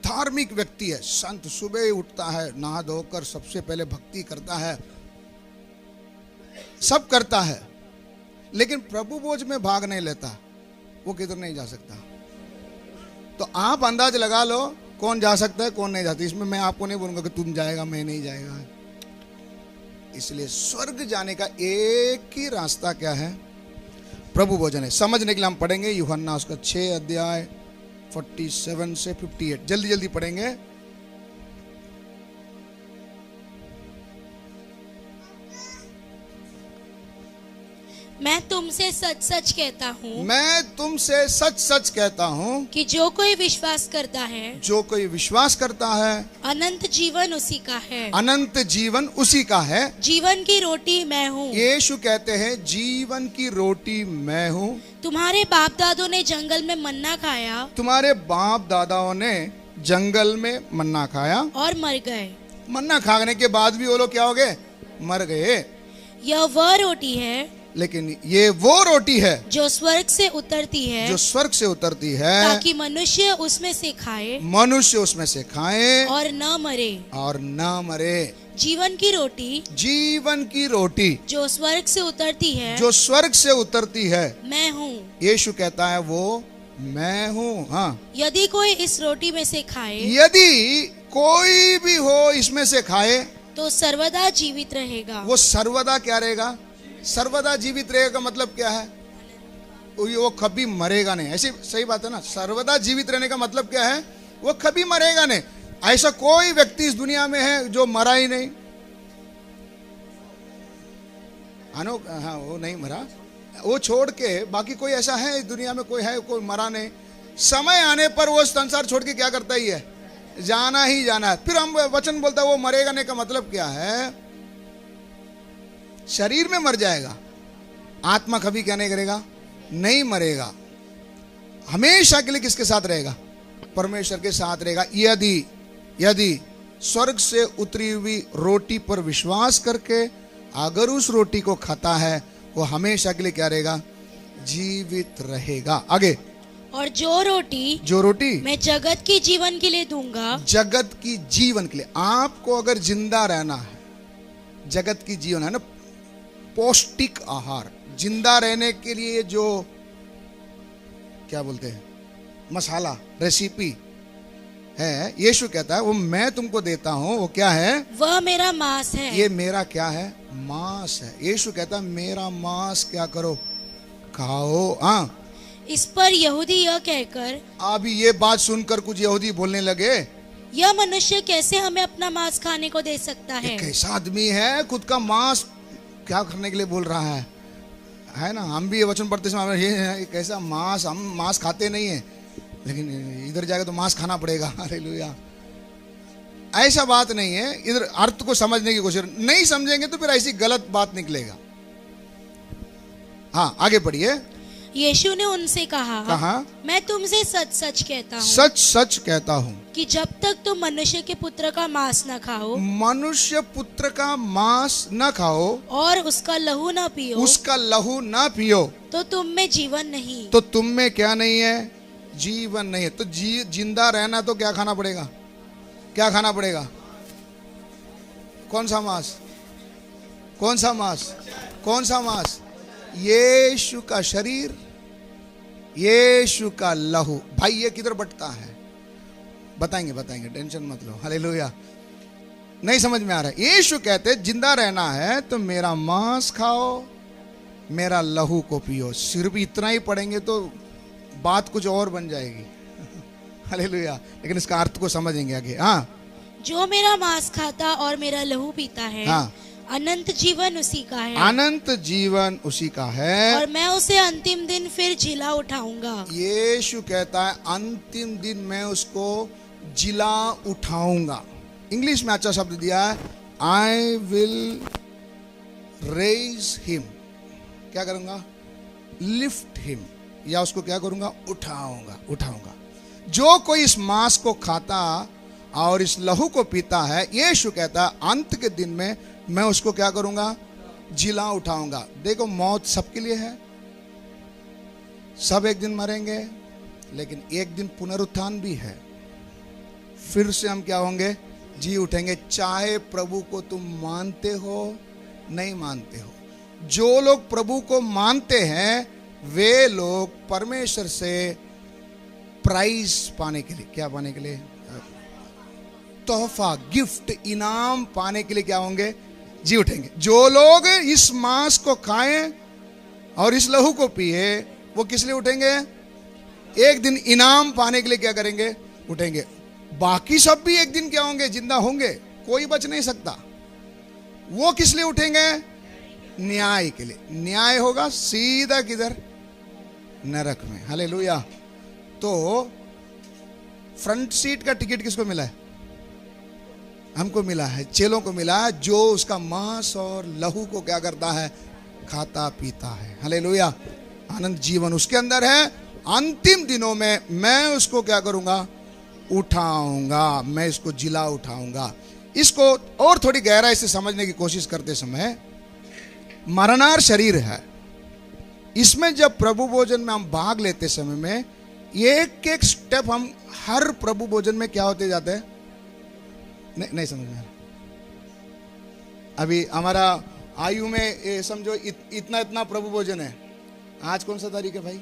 धार्मिक व्यक्ति है, संत सुबह ही उठता है, नहा धोकर सबसे पहले भक्ति करता है, सब करता है, लेकिन प्रभु भोज में भाग नहीं लेता, वो किधर नहीं जा सकता। तो आप अंदाज लगा लो कौन जा सकता है, कौन नहीं जाता। इसमें मैं आपको नहीं बोलूंगा कि तुम जाएगा, मैं नहीं जाएगा। इसलिए स्वर्ग जाने का एक ही रास्ता क्या है? प्रभु भोजन है। समझने के लिए हम पढ़ेंगे यूहन्ना उसका 6 अध्याय 47 से 58। जल्दी जल्दी पढ़ेंगे। मैं तुम तुमसे सच सच कहता हूँ मैं तुमसे सच सच कहता हूँ कि जो कोई विश्वास करता है जो कोई विश्वास करता है अनंत जीवन उसी का है। अनंत जीवन उसी का है। जीवन की रोटी मैं हूँ। यीशु कहते हैं जीवन की रोटी मैं हूँ। तुम्हारे बाप दादों ने जंगल में मन्ना खाया तुम्हारे बाप दादाओं ने जंगल में मन्ना खाया और मर गए। मन्ना खाने के बाद भी वो लोग क्या हो गए? मर गए। यह वह रोटी है लेकिन ये वो रोटी है जो स्वर्ग से उतरती है जो स्वर्ग से उतरती है ताकि मनुष्य उसमें से खाए मनुष्य उसमें से खाए और न मरे। और न मरे। जीवन की रोटी जीवन की रोटी जो स्वर्ग से उतरती है जो स्वर्ग से उतरती है मैं हूँ। यीशु कहता है वो मैं हूँ। हाँ, यदि कोई इस रोटी में से खाए यदि कोई भी हो इसमें से खाए तो सर्वदा जीवित रहेगा। वो सर्वदा क्या रहेगा? सर्वदा जीवित रहेगा का मतलब क्या है? वो कभी मरेगा नहीं। ऐसी सही बात है ना? सर्वदा जीवित रहने का मतलब क्या है? वो कभी मरेगा नहीं। ऐसा कोई व्यक्ति इस दुनिया में है जो मरा ही नहीं? हाँ, वो नहीं मरा। वो छोड़ के बाकी कोई ऐसा है इस दुनिया में? कोई है कोई मरा नहीं? समय आने पर वो संसार छोड़ के क्या करता ही है? जाना ही जाना है। फिर हम वचन बोलता है वो मरेगा नहीं का मतलब क्या है? शरीर में मर जाएगा, आत्मा कभी क्या नहीं करेगा? नहीं मरेगा। हमेशा के लिए किसके साथ रहेगा? परमेश्वर के साथ रहेगा। यदि स्वर्ग से उतरी हुई रोटी पर विश्वास करके अगर उस रोटी को खाता है वो हमेशा के लिए क्या रहेगा? जीवित रहेगा। आगे, और जो रोटी मैं जगत की जीवन के लिए दूंगा। जगत की जीवन के लिए आपको अगर जिंदा रहना है, जगत की जीवन है ना, पौष्टिक आहार, जिंदा रहने के लिए जो क्या बोलते हैं मसाला रेसिपी है, यीशु कहता है वो मैं तुमको देता हूं। वो क्या है? वह मेरा मांस है। ये मेरा क्या है? मांस है। यीशु कहता है मेरा मांस क्या करो? खाओ। हाँ, इस पर यहूदी यह कहकर, अभी ये बात सुनकर कुछ यहूदी बोलने लगे, यह मनुष्य कैसे हमें अपना मांस खाने को दे सकता है? कैसा आदमी है खुद का मांस क्या करने के लिए बोल रहा है ना? हम भी ये वचन पढ़ते समय ये कैसा मांस, हम मांस खाते नहीं है लेकिन इधर जाएगा तो मांस खाना पड़ेगा। हालेलुया। ऐसा बात नहीं है। इधर अर्थ को समझने की कोशिश नहीं समझेंगे तो फिर ऐसी गलत बात निकलेगा। हाँ, आगे पढ़िए। यीशु ने उनसे कहा मैं तुमसे सच सच कहता हूँ, सच सच कहता हूँ कि जब तक तुम मनुष्य के पुत्र का मांस न खाओ, मनुष्य पुत्र का मांस न खाओ और उसका लहू न पियो, उसका लहू न पियो, तो तुम में जीवन नहीं। तो तुम में क्या नहीं है? जीवन नहीं है। तो जिंदा रहना तो क्या खाना पड़ेगा? क्या खाना पड़ेगा? कौन सा मांस? कौन सा मांस? कौन सा मांस? यीशु का शरीर, यीशु का लहू। भाई ये किधर बटता है? बताएंगे, टेंशन मत लो। हालेलुया। नहीं समझ में आ रहा है? यीशु कहते जिंदा रहना है तो मेरा मांस खाओ, मेरा लहू को पियो। सिर्फ इतना ही पढ़ेंगे तो बात कुछ और बन जाएगी। हालेलुया। लेकिन इसका अर्थ को समझेंगे आगे। हाँ, जो मेरा मांस खाता और मेरा लहू पीता है, हाँ, अनंत जीवन उसी का है। अनंत जीवन उसी का है और मैं उसे अंतिम दिन फिर जिला उठाऊंगा। यीशु कहता है अंतिम दिन मैं उसको जिला उठाऊंगा। इंग्लिश में अच्छा शब्द दिया है, आई विल रेज हिम। क्या करूंगा? लिफ्ट हिम, या उसको क्या करूंगा? उठाऊंगा। जो कोई इस मांस को खाता और इस लहू को पीता है, यीशु कहता है अंत के दिन में मैं उसको क्या करूंगा? जिला उठाऊंगा। देखो, मौत सबके लिए है, सब एक दिन मरेंगे, लेकिन एक दिन पुनरुत्थान भी है। फिर से हम क्या होंगे? जी उठेंगे। चाहे प्रभु को तुम मानते हो नहीं मानते हो। जो लोग प्रभु को मानते हैं वे लोग परमेश्वर से प्राइज पाने के लिए, क्या पाने के लिए? तोहफा, गिफ्ट, इनाम पाने के लिए क्या होंगे? जी उठेंगे। जो लोग इस मांस को खाएं और इस लहू को पिए वो किस लिए उठेंगे? एक दिन इनाम पाने के लिए क्या करेंगे? उठेंगे। बाकी सब भी एक दिन क्या होंगे? जिंदा होंगे, कोई बच नहीं सकता। वो किस लिए उठेंगे? न्याय के लिए। न्याय होगा सीधा किधर? नरक में। हालेलुया। तो फ्रंट सीट का टिकट किसको मिला है? हमको मिला है, चेलों को मिला है, जो उसका मांस और लहू को क्या करता है? खाता पीता है। हालेलुया। आनंद जीवन उसके अंदर है। अंतिम दिनों में मैं उसको क्या करूंगा? उठाऊंगा। मैं इसको जिला उठाऊंगा। इसको और थोड़ी गहराई से समझने की कोशिश करते समय, मरणार शरीर है, इसमें जब प्रभु भोजन में हम भाग लेते समय में एक एक स्टेप हम हर प्रभु भोजन में क्या होते जाते हैं? नहीं समझ में आ रहा। अभी हमारा आयु में ये समझो इतना इतना प्रभु भोजन है। आज कौन सा तारीख है भाई?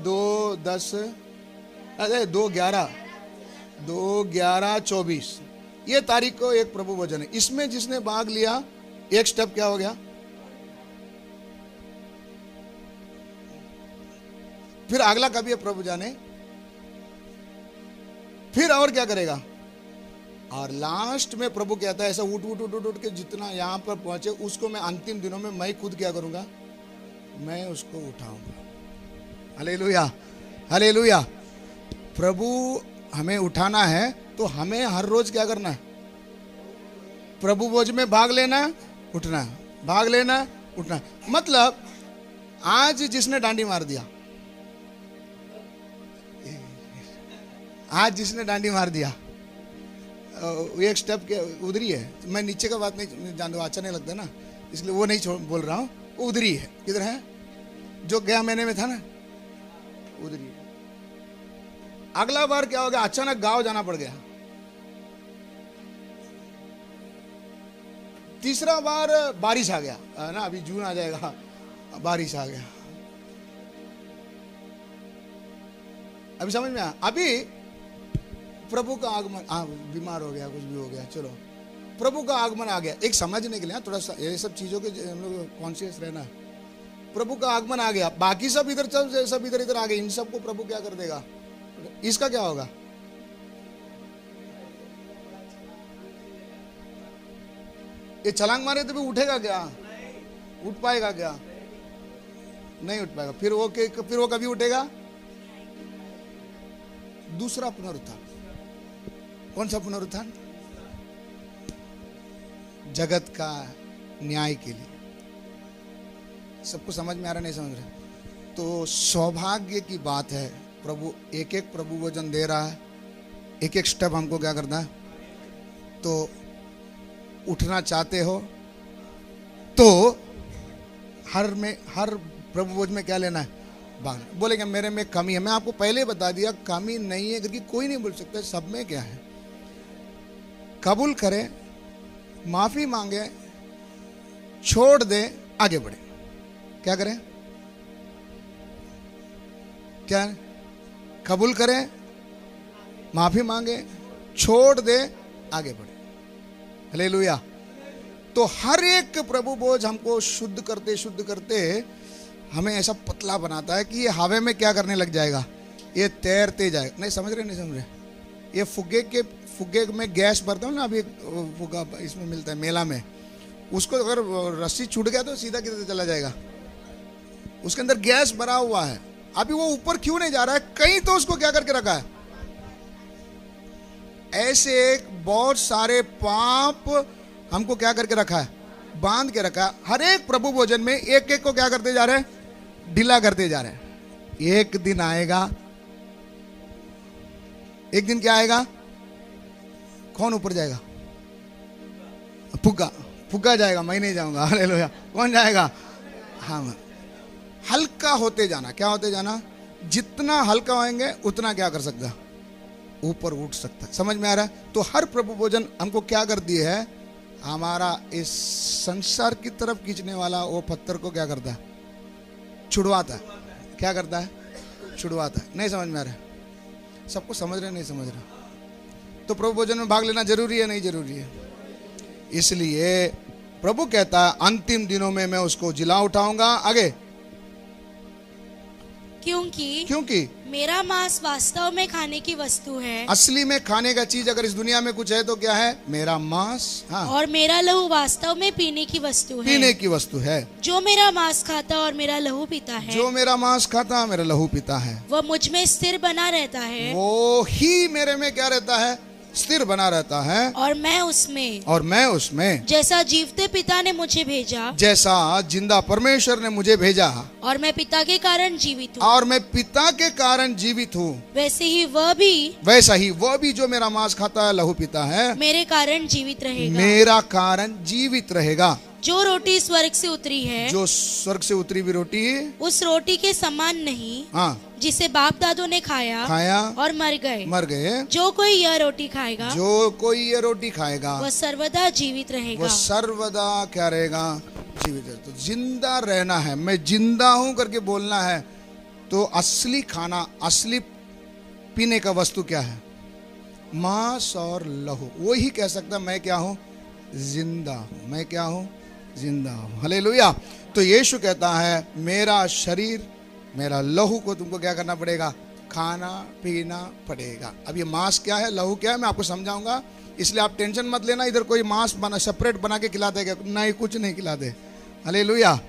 2/11/24 ये तारीख को एक प्रभु भोजन है। इसमें जिसने भाग लिया एक स्टेप क्या हो गया? फिर अगला कभी है प्रभु जाने, फिर और क्या करेगा? और लास्ट में प्रभु कहता है ऐसा उठ उठ उठ उठ उठ के जितना यहां पर पहुंचे उसको मैं अंतिम दिनों में मैं खुद क्या करूंगा? मैं उसको उठाऊंगा। Hallelujah, hallelujah. प्रभु हमें उठाना है तो हमें हर रोज क्या करना है? प्रभु भोज में भाग लेना, उठना, भाग लेना, उठना। मतलब आज जिसने डांडी मार दिया, आज जिसने डांडी मार दिया, एक स्टेप के उधर ही है। मैं नीचे का बात नहीं जानता, अच्छा नहीं लगता ना, इसलिए वो नहीं बोल रहा हूं। उधर ही है। किधर है? जो गया महीने में था ना, उधर ही। अगला बार क्या हो गया? अचानक गांव जाना पड़ गया। तीसरा बार बारिश आ गया ना, अभी जून आ जाएगा, बारिश आ गया। अभी समझ में आया? अभी प्रभु का आगमन, बीमार हो गया, कुछ भी हो गया, चलो प्रभु का आगमन आ गया। एक समझने के लिए थोड़ा सा ये सब चीजों के हम लोग कॉन्शियस रहना। प्रभु का आगमन आ गया, बाकी सब इधर चल, सब इधर इधर आ गए, इन सबको प्रभु क्या कर देगा? इसका क्या होगा? ये छलांग मारे तो भी उठेगा क्या? उठ पाएगा क्या? नहीं उठ पाएगा। फिर वो कभी उठेगा? दूसरा पुनरुत्थान। कौन सा पुनरुत्थान? जगत का न्याय के लिए। सबको समझ में आ रहा? नहीं समझ रहे? तो सौभाग्य की बात है, प्रभु एक एक प्रभु वचन दे रहा है, एक एक स्टेप हमको क्या करना है? तो उठना चाहते हो तो हर प्रभु वचन में क्या लेना है? भागना। बोलेंगे मेरे में कमी है। मैं आपको पहले बता दिया कमी नहीं है, क्योंकि कोई नहीं बोल सकता सब में क्या है। कबूल करें, माफी मांगे, छोड़ दे, आगे बढ़े। क्या करें? क्या? कबूल करें, माफी मांगे, छोड़ दे, आगे बढ़े। हालेलुया। तो हर एक प्रभु बोझ हमको शुद्ध करते हमें ऐसा पतला बनाता है कि ये हवा में क्या करने लग जाएगा? ये तैरते जाएगा। नहीं समझ रहे? ये फुग्गे में गैस भरता हूँ ना, अभी फुग्गा इसमें मिलता है मेला में, उसको अगर रस्सी छूट गया तो सीधा किधर चला जाएगा? उसके अंदर गैस भरा हुआ है। अभी वो ऊपर क्यों नहीं जा रहा है? कहीं तो उसको क्या करके रखा है? ऐसे बहुत सारे पाप हमको क्या करके रखा है? बांध के रखा है। हर एक प्रभु भोजन में एक एक को क्या करते जा रहे हैं? ढीला करते जा रहे हैं। एक दिन आएगा, एक दिन क्या आएगा? कौन ऊपर जाएगा? फुग्गा जाएगा, मैं नहीं जाऊंगा। हालेलुया। कौन जाएगा? हाँ, हल्का होते जाना। क्या होते जाना? जितना हल्का होएंगे उतना क्या कर सकता? ऊपर उठ सकता। समझ में आ रहा है? तो हर प्रभु भोजन हमको क्या करती है? हमारा इस संसार की तरफ खींचने वाला वो पत्थर को क्या करता है? छुड़वाता है। क्या करता है? छुड़वाता है। नहीं समझ में आ रहा है? सबको समझ रहे? नहीं समझ रहे? तो प्रभु भोजन में भाग लेना जरूरी है? नहीं जरूरी है? इसलिए प्रभु कहता है अंतिम दिनों में मैं उसको जिला उठाऊंगा। आगे क्योंकि मेरा मांस वास्तव में खाने की वस्तु है, असली में खाने का चीज अगर इस दुनिया में कुछ है तो क्या है? मेरा मांस। हाँ, और मेरा लहू वास्तव में पीने की वस्तु है। पीने की वस्तु है। जो मेरा मांस खाता और मेरा लहू पीता है, जो मेरा मांस खाता मेरा लहू पीता है, वह मुझ में स्थिर बना रहता है, वो ही मेरे में क्या रहता है? स्थिर बना रहता है, और मैं उसमें। जैसा जीवते पिता ने मुझे भेजा, जैसा जिंदा परमेश्वर ने मुझे भेजा, और मैं पिता के कारण जीवित हूँ, और मैं पिता के कारण जीवित हूँ, वैसा ही वह भी जो मेरा मांस खाता है, लहू पीता है, मेरे कारण जीवित रहेगा। मेरा कारण जीवित रहेगा। जो रोटी स्वर्ग से उतरी है, जो स्वर्ग से उतरी हुई रोटी, उस रोटी के समान नहीं, हाँ, जिसे बाप दादों ने खाया और मर गए। जो कोई यह रोटी खाएगा, वह सर्वदा जीवित रहेगा। वो सर्वदा क्या रहेगा? जीवित है। तो जिंदा रहना है, मैं जिंदा हूं करके बोलना है। तो असली खाना, असली पीने का वस्तु क्या है? मांस और लहू। वो ही कह सकता मैं क्या हूं? जिंदा हूं। मैं क्या हूं? जिंदा हूं। हालेलुया। तो यीशु कहता है मेरा शरीर, मेरा लहू को तुमको क्या करना पड़ेगा? खाना पीना पड़ेगा। अब ये मांस क्या है, लहू क्या है, मैं आपको समझाऊंगा, इसलिए आप टेंशन मत लेना। इधर कोई मांस बना सेपरेट बना के खिला देगा? नहीं, कुछ नहीं खिला दे। हालेलुया।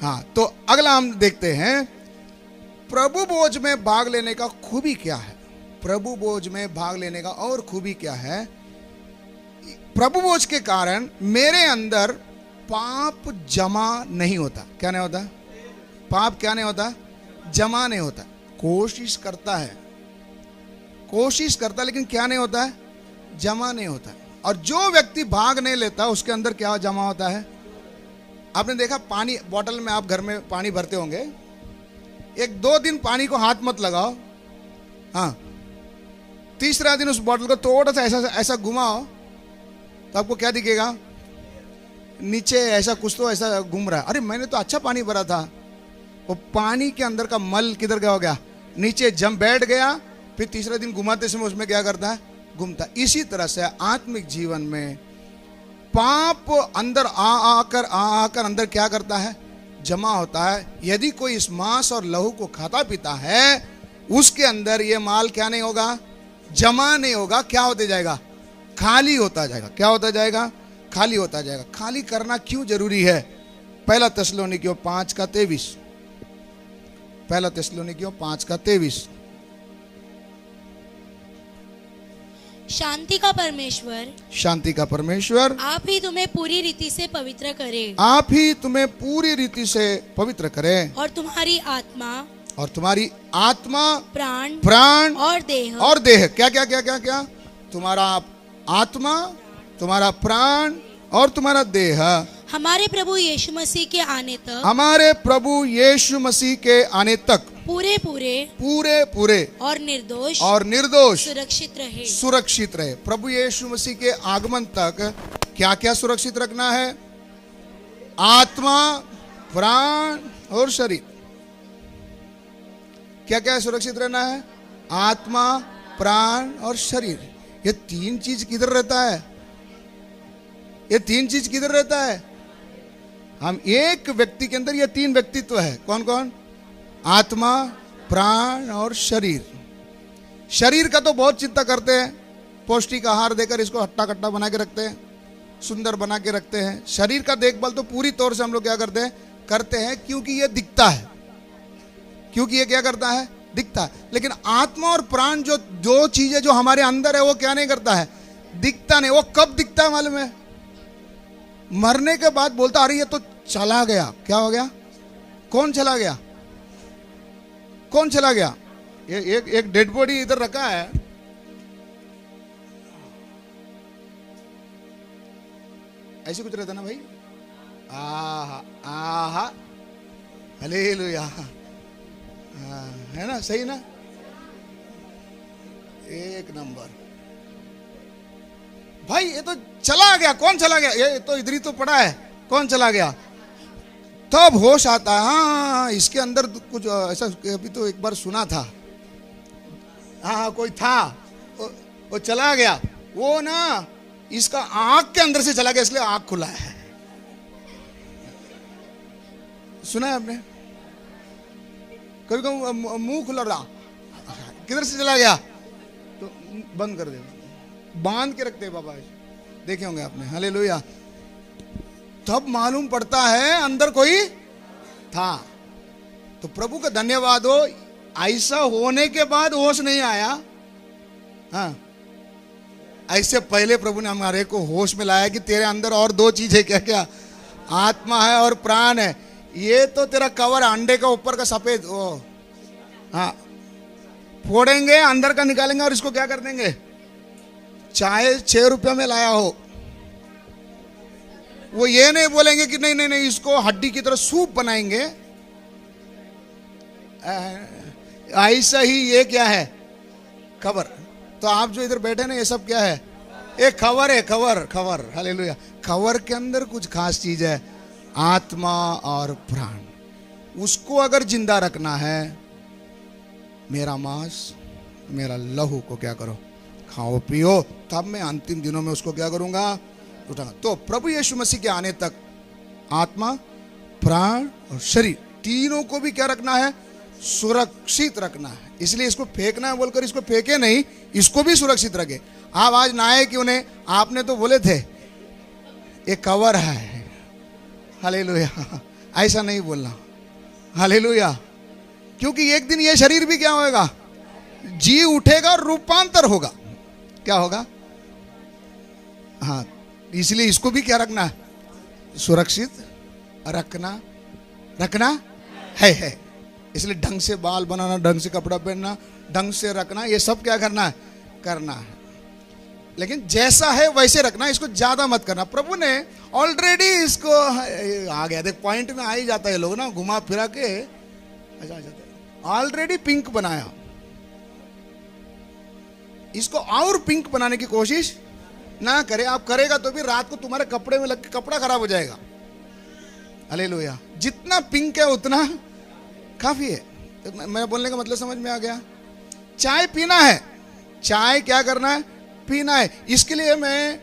हाँ, तो अगला हम देखते हैं प्रभु भोज में भाग लेने का खूबी क्या है। प्रभु भोज में भाग लेने का और खूबी क्या है? प्रभु भोज के कारण मेरे अंदर पाप जमा नहीं होता। क्या नहीं होता? पाप क्या नहीं होता? जमा नहीं होता। कोशिश करता है, लेकिन क्या नहीं होता है? जमा नहीं होता। और जो व्यक्ति भाग नहीं लेता उसके अंदर क्या जमा होता है? आपने देखा, पानी बोतल में, आप घर में पानी भरते होंगे, 1-2 दिन पानी को हाथ मत लगाओ, हाँ, तीसरा दिन उस बोतल को थोड़ा सा ऐसा घुमाओ तो आपको क्या दिखेगा? नीचे ऐसा कुछ तो ऐसा घूम रहा है। अरे मैंने तो अच्छा पानी भरा था। वो पानी के अंदर का मल किधर गया? हो गया नीचे, जम बैठ गया। फिर तीसरे दिन घुमाते समय उसमें क्या करता है? घूमता। इसी तरह से आत्मिक जीवन में पाप अंदर आकर अंदर क्या करता है? जमा होता है। यदि कोई इस मांस और लहू को खाता पीता है, उसके अंदर ये माल क्या नहीं होगा? जमा नहीं होगा। क्या होते जाएगा? खाली होता जाएगा। क्या होता जाएगा? खाली होता जाएगा। खाली करना क्यों जरूरी है? पहला थिस्सलुनीकियों 5:23। पहला थिस्सलुनीकियों 5:23। शांति का परमेश्वर आप ही तुम्हें पूरी रीति से पवित्र करे, और तुम्हारी आत्मा प्राण और देह क्या तुम्हारा आत्मा, तुम्हारा प्राण और तुम्हारा देह हमारे प्रभु यीशु मसीह के आने तक पूरे और निर्दोष सुरक्षित रहे। प्रभु यीशु मसीह के आगमन तक क्या सुरक्षित रखना है? आत्मा, प्राण और शरीर। क्या सुरक्षित रहना है? आत्मा, प्राण और शरीर। ये 3 चीज किधर रहता है? ये 3 चीज किधर रहता है? हम एक व्यक्ति के अंदर ये 3 व्यक्तित्व है। कौन कौन? आत्मा, प्राण और शरीर। शरीर का तो बहुत चिंता करते हैं, पौष्टिक आहार देकर इसको हट्टा कट्टा बना के रखते हैं, सुंदर बना के रखते हैं। शरीर का देखभाल तो पूरी तौर से हम लोग क्या करते हैं क्योंकि ये दिखता है। क्योंकि ये क्या करता है? दिखता है। लेकिन आत्मा और प्राण जो चीजें जो हमारे अंदर है वो क्या नहीं करता है? दिखता नहीं। वो कब दिखता है मालूम है? मरने के बाद बोलता अरे ये तो चला गया। क्या हो गया? कौन चला गया? ये एक डेड बॉडी इधर रखा है। ऐसे कुछ रहता ना भाई? आहा हालेलुया, है ना? सही ना? एक नंबर भाई। ये तो चला गया। कौन चला गया? ये तो इधर ही तो पड़ा है। कौन चला गया? तब होश आता है, हाँ इसके अंदर कुछ ऐसा। अभी तो एक बार सुना था, हाँ कोई था, वो चला गया। वो ना इसका आंख के अंदर से चला गया, इसलिए आंख खुला है। सुना है आपने? कभी कभी मुंह खुला रहा, किधर से चला गया तो बंद कर दे, बांध के रखते हैं बाबा, देखे होंगे आपने। हालेलुया। तब मालूम पड़ता है अंदर कोई था। तो प्रभु का धन्यवाद हो, ऐसा होने के बाद होश नहीं आया। हाँ, ऐसे पहले प्रभु ने हमारे को होश में लाया कि तेरे अंदर और दो चीजें क्या क्या, आत्मा है और प्राण है। ये तो तेरा कवर अंडे का ऊपर का सफेद वो, हाँ, फोड़ेंगे अंदर का निकालेंगे और इसको क्या कर देंगे। चाहे 6 रुपये में लाया हो, वो ये नहीं बोलेंगे कि नहीं नहीं नहीं इसको हड्डी की तरह सूप बनाएंगे। ऐसा ही ये क्या है, खबर। तो आप जो इधर बैठे ना, ये सब क्या है, एक खबर है, खबर खबर। हालेलुया। खबर के अंदर कुछ खास चीज है, आत्मा और प्राण। उसको अगर जिंदा रखना है, मेरा मांस मेरा लहू को क्या करो, खाओ पियो, तब मैं अंतिम दिनों में उसको क्या करूंगा, उठाऊंगा। तो प्रभु यीशु मसीह के आने तक आत्मा, प्राण और शरीर तीनों को भी क्या रखना है, सुरक्षित रखना है। इसलिए इसको फेंकना है बोलकर इसको फेंके नहीं, इसको भी सुरक्षित रखे। आप आज नहाए क्यों नहीं, आपने तो बोले थे ये कवर है। हालेलुया। ऐसा नहीं बोलना। हालेलुया। क्योंकि एक दिन ये शरीर भी क्या होगा, जी उठेगा और रूपांतर होगा। क्या होगा, हाँ, इसलिए इसको भी क्या रखना है, सुरक्षित रखना, रखना है। इसलिए ढंग से बाल बनाना, ढंग से कपड़ा पहनना, ढंग से रखना, ये सब क्या करना है, करना है। लेकिन जैसा है वैसे रखना, इसको ज्यादा मत करना। प्रभु ने ऑलरेडी इसको आ गया, देख पॉइंट में आ ही जाता है लोग ना, घुमा फिरा के ऐसा आ जाता है। ऑलरेडी पिंक बनाया, इसको और पिंक बनाने की कोशिश ना करे। आप करेगा तो भी रात को तुम्हारे कपड़े में लग के कपड़ा खराब हो जाएगा। हालेलुया। जितना पिंक है उतना काफी है। तो मेरा बोलने का मतलब समझ में आ गया। चाय पीना है, चाय क्या करना है, पीना है। इसके लिए मैं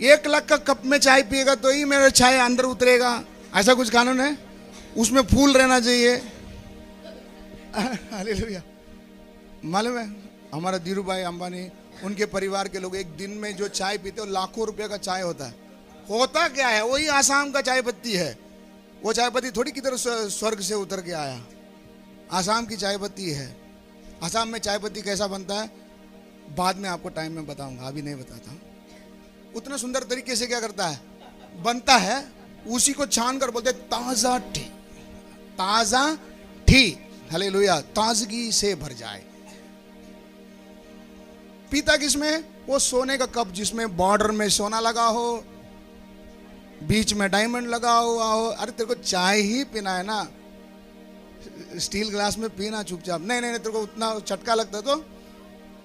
1 लाख का कप में चाय पिएगा तो ही मेरा चाय अंदर उतरेगा, ऐसा कुछ कानून है? उसमें फूल रहना चाहिए। हालेलुया। मालूम है हमारा धीरू भाई अंबानी, उनके परिवार के लोग एक दिन में जो चाय पीते हो लाखों रुपए का चाय होता है। होता क्या है, वही आसाम का चाय पत्ती है। वो चाय पत्ती थोड़ी किधर स्वर्ग से उतर के आया, आसाम की चाय पत्ती है। आसाम में चाय पत्ती कैसा बनता है बाद में आपको टाइम में बताऊंगा, अभी नहीं बताता। उतना सुंदर तरीके से क्या करता है, बनता है। उसी को छान कर बोलते ताजा टी, ताजा टी। हालेलुया। ताजगी से भर जाए। पीता किसमें, वो सोने का कप जिसमें बॉर्डर में सोना लगा हो, बीच में डायमंड लगा हुआ हो। अरे तेरे को चाय ही पीना है ना, स्टील ग्लास में पीना चुपचाप। नहीं नहीं, तेरे को उतना चटका लगता तो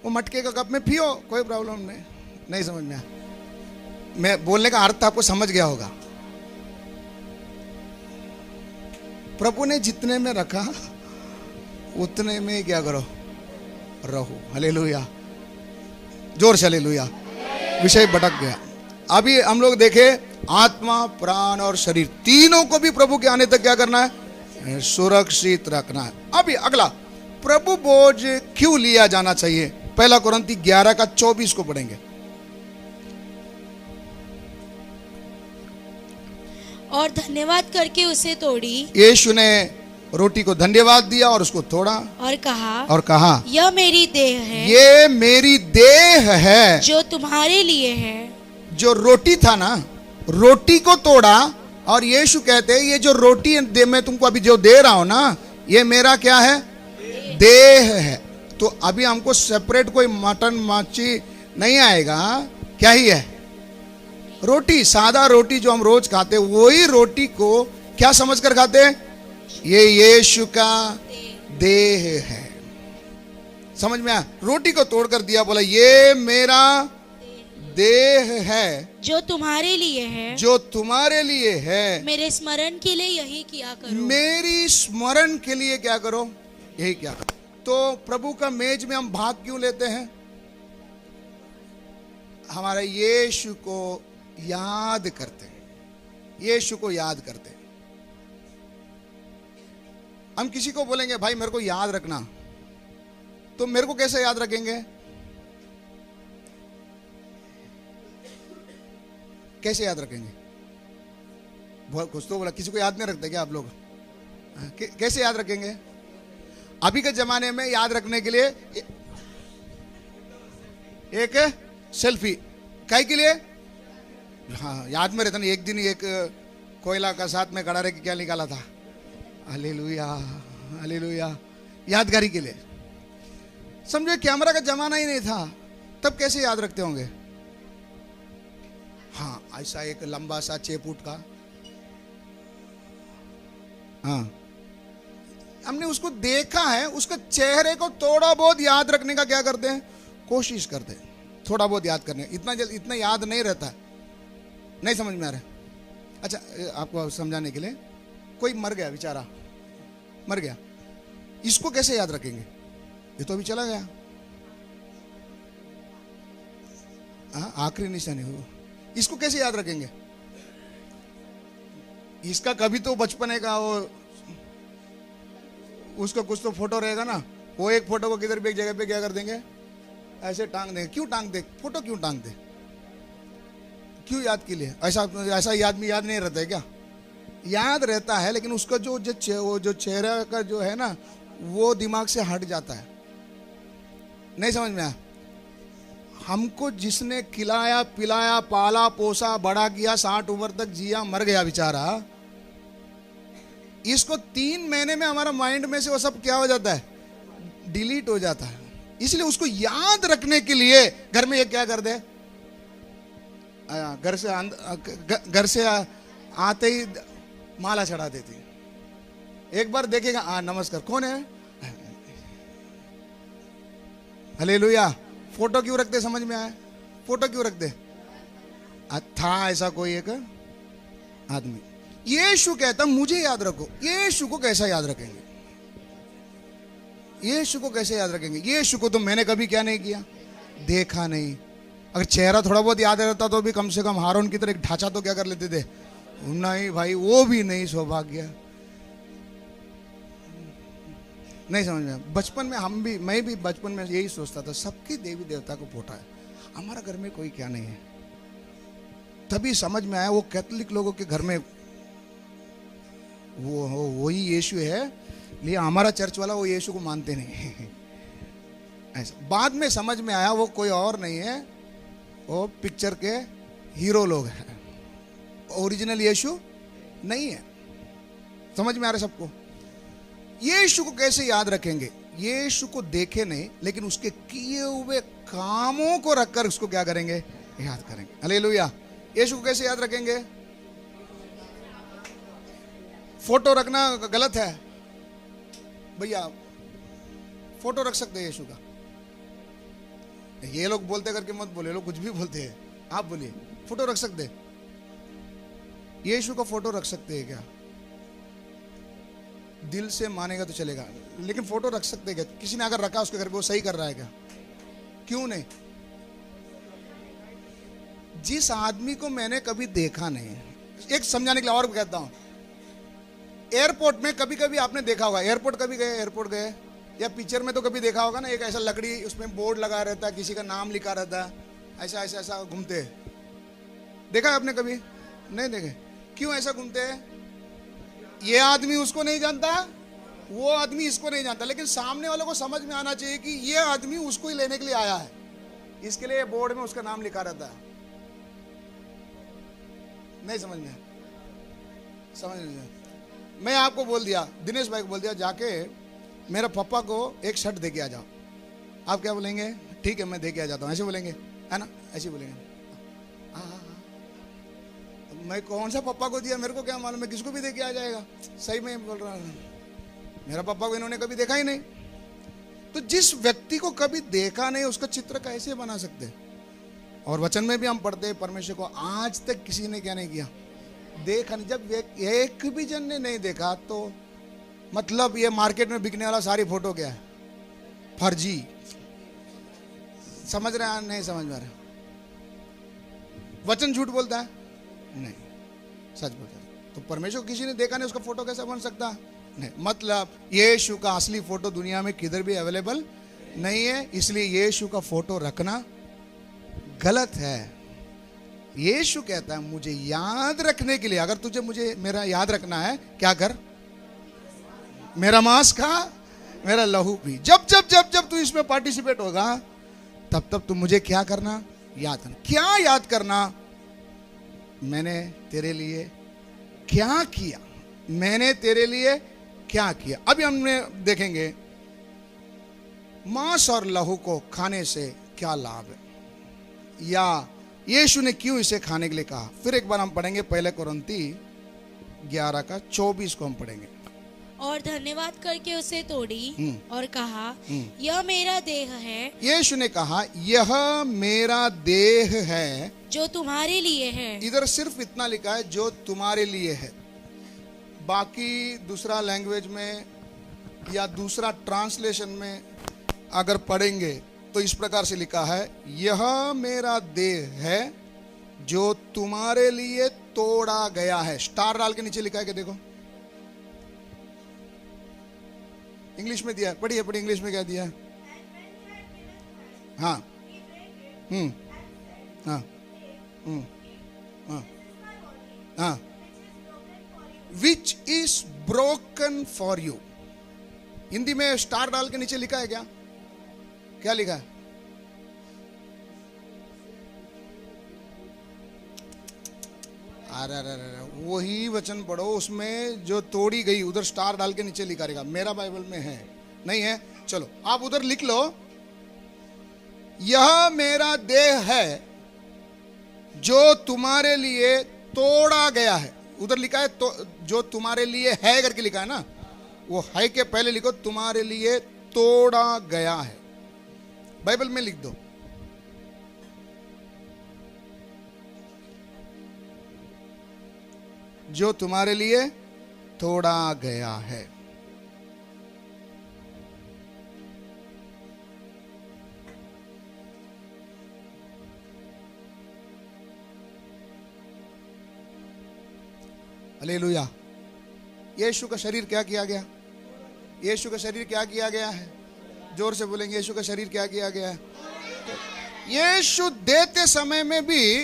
वो मटके का कप में पियो, कोई प्रॉब्लम नहीं। नहीं समझ में आया, मैं बोलने का अर्थ आपको समझ गया होगा। प्रभु ने जितने में रखा उतने में क्या करो, रहो। हालेलुया। जोर से हालेलुया। विषय भटक गया। अभी हम लोग देखे आत्मा, प्राण और शरीर तीनों को भी प्रभु के आने तक क्या करना है, सुरक्षित रखना है। अभी अगला, प्रभु बोझ क्यों लिया जाना चाहिए। 1 कोरिन्थी 11:24 को पढ़ेंगे। और धन्यवाद करके उसे तोड़ी। यीशु ने रोटी को धन्यवाद दिया और उसको तोड़ा और कहा यह मेरी देह है, ये मेरी देह है जो तुम्हारे लिए है। जो रोटी था ना, रोटी को तोड़ा और यीशु कहते हैं ये जो रोटी मैं तुमको अभी जो दे रहा हूं ना, ये मेरा क्या है, देह है। तो अभी हमको सेपरेट कोई मटन मच्छी नहीं आएगा, क्या ही है, रोटी। सादा रोटी जो हम रोज खाते, वही रोटी को क्या समझकर खाते, ये यीशु का देह है। समझ में आया। रोटी को तोड़कर दिया, बोला ये मेरा देह है जो तुम्हारे लिए है, जो तुम्हारे लिए है। मेरे स्मरण के लिए यही किया करो। मेरी स्मरण के लिए क्या करो, यही क्या करो। तो प्रभु का मेज में हम भाग क्यों लेते हैं, हमारा यीशु को याद करते हैं, यीशु को याद करते हैं। हम किसी को बोलेंगे भाई मेरे को याद रखना, तो मेरे को कैसे याद रखेंगे? कैसे याद रखेंगे? बहुत कुछ तो बोला, किसी को याद नहीं रखते क्या आप लोग? कैसे याद रखेंगे? अभी के जमाने में याद रखने के लिए एक सेल्फी, काय के लिए? हाँ, याद में रहता नहीं। एक दिन एक कोयला का साथ में खड़ा रह के क्या निकाला था? हालेलुया, हालेलुया, यादगारी के लिए। समझो कैमरा का जमाना ही नहीं था, तब कैसे याद रखते होंगे? हाँ, ऐसा एक लंबा सा 6 फुट का, हाँ, हमने उसको देखा है, उसके चेहरे को थोड़ा बहुत याद रखने का क्या करते हैं? कोशिश करते हैं थोड़ा बहुत याद करने। इतना याद नहीं रहता। नहीं समझ में आ रहा? अच्छा, आपको समझाने के लिए, कोई मर गया, बेचारा मर गया, इसको कैसे याद रखेंगे? ये तो अभी चला गया, हाँ, आखिरी निशानी हो, इसको कैसे याद रखेंगे? इसका कभी तो बचपने का वो उसका कुछ तो फोटो रहेगा ना, वो एक फोटो को किधर भी एक जगह पे क्या कर देंगे? ऐसे टांग देंगे। क्यों टांग दे? फोटो क्यों टांग दे? क्यों? याद के लिए। ऐसा आदमी याद नहीं रहता है क्या? याद रहता है, लेकिन उसका जो चेहरा का जो है ना, वो दिमाग से हट जाता है। नहीं समझ में आया? हमको जिसने खिलाया पिलाया पाला पोसा बड़ा किया, 60 उम्र तक जिया, मर गया बेचारा, इसको 3 महीने में हमारा माइंड में से वो सब क्या हो जाता है? डिलीट हो जाता है। इसलिए उसको याद रखने के लिए घर में ये क्या कर दे? घर से आते ही माला चढ़ा देती। एक बार देखेगा, नमस्कार, कौन है? हालेलुया। फोटो क्यों रखते? समझ में आया? फोटो क्यों रखते? था ऐसा कोई एक आदमी, यीशु कहता मुझे याद रखो। यीशु को कैसा याद रखेंगे? यीशु को कैसे याद रखेंगे? यीशु को तो मैंने कभी क्या नहीं किया, देखा नहीं। अगर चेहरा थोड़ा बहुत याद रहता तो भी कम से कम हारून की तरह एक ढांचा तो क्या कर लेते थे? नहीं भाई, वो भी नहीं सौभाग्य। नहीं समझ में? बचपन में मैं भी बचपन में यही सोचता था, सबकी देवी देवता को फोटा है, हमारा घर में कोई क्या नहीं है। तभी समझ में आया वो कैथोलिक लोगों के घर में वही यीशु है, लेकिन हमारा चर्च वाला वो यीशु को मानते नहीं। ऐसा बाद में समझ में आया वो कोई और नहीं है, वो पिक्चर के हीरो लोग हैं, ओरिजिनल यीशु नहीं है। समझ में आ रहा है सबको? यीशु को कैसे याद रखेंगे? यीशु को देखे नहीं, लेकिन उसके किए हुए कामों को रखकर उसको क्या करेंगे? याद करेंगे। हालेलुया। यीशु को कैसे याद रखेंगे? फोटो रखना गलत है भैया, फोटो रख सकते हैं यीशु का। ये लोग बोलते करके मत बोले, लोग कुछ भी बोलते हैं, आप बोलिए फोटो रख सकते? यीशु का फोटो रख सकते हैं क्या? दिल से मानेगा तो चलेगा, लेकिन फोटो रख सकते हैं क्या? किसी ने अगर रखा उसके घर पे, वो सही कर रहा है क्या? क्यों नहीं? जिस आदमी को मैंने कभी देखा नहीं, एक समझाने के लिए और कहता हूं, एयरपोर्ट में कभी कभी आपने देखा होगा, एयरपोर्ट कभी गए, एयरपोर्ट गए या पिक्चर में तो कभी देखा होगा ना, एक ऐसा लकड़ी, उसमें बोर्ड लगा रहता है, किसी का नाम लिखा रहता है, ऐसा ऐसा ऐसा घूमते। देखा है आपने कभी? नहीं देखे? क्यों ऐसा घूमते हैं? ये आदमी उसको नहीं जानता, वो आदमी इसको नहीं जानता, लेकिन सामने वालों को समझ में आना चाहिए कि ये आदमी उसको ही लेने के लिए आया है, इसके लिए बोर्ड में उसका नाम लिखा रहता है। नहीं समझ में? समझ में? मैं आपको बोल दिया, दिनेश भाई को बोल दिया, जाके मेरे पापा को एक शर्ट दे के आ जाओ। आप क्या बोलेंगे? ठीक है मैं दे के आ जाता हूँ, ऐसे बोलेंगे, है ना? ऐसे बोलेंगे। मैं कौन सा पापा को दिया, मेरे को क्या मालूम, मैं किसको भी दे के आ जाएगा। सही में बोल रहा हूँ, मेरा पापा को इन्होंने कभी देखा ही नहीं। तो जिस व्यक्ति को कभी देखा नहीं, उसका चित्र कैसे बना सकते? और वचन में भी हम पढ़ते हैं, परमेश्वर को आज तक किसी ने क्या नहीं किया, देखा नहीं। जब एक भी जन ने नहीं देखा तो मतलब ये मार्केट में बिकने वाला सारी फोटो क्या है? फर्जी। समझ रहे हैं? नहीं समझ में आ रहा? वचन झूठ बोलता है? नहीं, सच बोलता है। तो परमेश्वर को किसी ने देखा नहीं, उसका फोटो कैसा बन सकता? नहीं, मतलब यीशु का असली फोटो दुनिया में किधर भी अवेलेबल नहीं है, इसलिए यीशु का फोटो रखना गलत है। यीशु कहता है मुझे याद रखने के लिए, अगर तुझे मुझे मेरा याद रखना है, क्या कर, मेरा मांस खा, मेरा लहू पी। जब जब जब जब तू इसमें पार्टिसिपेट होगा, तब तब तू मुझे क्या करना, याद करना। क्या याद करना, मैंने तेरे लिए क्या किया, मैंने तेरे लिए क्या किया। अभी हमने देखेंगे मांस और लहू को खाने से क्या लाभ है, या यीशु ने क्यों इसे खाने के लिए कहा। फिर एक बार हम पढ़ेंगे पहले कोरिन्थी 11 का 24 को हम पढ़ेंगे। और धन्यवाद करके उसे तोड़ी और कहा, यह मेरा देह है। यीशु ने कहा यह मेरा देह है, जो तुम्हारे लिए है। इधर सिर्फ इतना लिखा है जो तुम्हारे लिए है। बाकी दूसरा लैंग्वेज में या दूसरा ट्रांसलेशन में अगर पढ़ेंगे तो इस प्रकार से लिखा है, यह मेरा देह है जो तुम्हारे लिए तोड़ा गया है। स्टार डाल के नीचे लिखा है कि देखो, इंग्लिश में दिया है, पढ़िए पढ़िए, इंग्लिश में क्या दिया है। हाँ, हाँ, हाँ, हाँ, which is broken for you. Hindi में स्टार डाल के नीचे लिखा है क्या, क्या लिखा है। अरे वही वचन पढ़ो, उसमें जो तोड़ी गई उधर स्टार डाल के नीचे लिखा रहेगा। मेरा बाइबल में है, नहीं है, चलो आप उधर लिख लो, यह मेरा देह है जो तुम्हारे लिए तोड़ा गया है। उधर लिखा है तो, जो तुम्हारे लिए है करके लिखा है ना, वो है के पहले लिखो तुम्हारे लिए तोड़ा गया है। बाइबल में लिख दो, जो तुम्हारे लिए तोड़ा गया है। हालेलुया। यीशु का शरीर क्या किया गया, यीशु का शरीर क्या किया गया है, जोर से बोलेंगे, यीशु का शरीर क्या किया गया है। तो यीशु देते समय में भी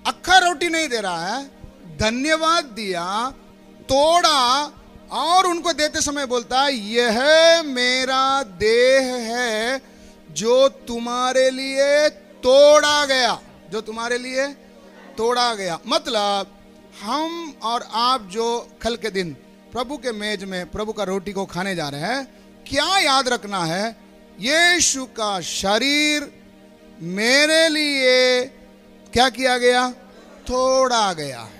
अक्खा रोटी नहीं दे रहा है, धन्यवाद दिया, तोड़ा और उनको देते समय बोलता है, यह मेरा देह है जो तुम्हारे लिए तोड़ा गया, जो तुम्हारे लिए तोड़ा गया। मतलब हम और आप जो कल के दिन प्रभु के मेज में प्रभु का रोटी को खाने जा रहे हैं, क्या याद रखना है, यीशु का शरीर मेरे लिए क्या किया गया, तोड़ा गया है।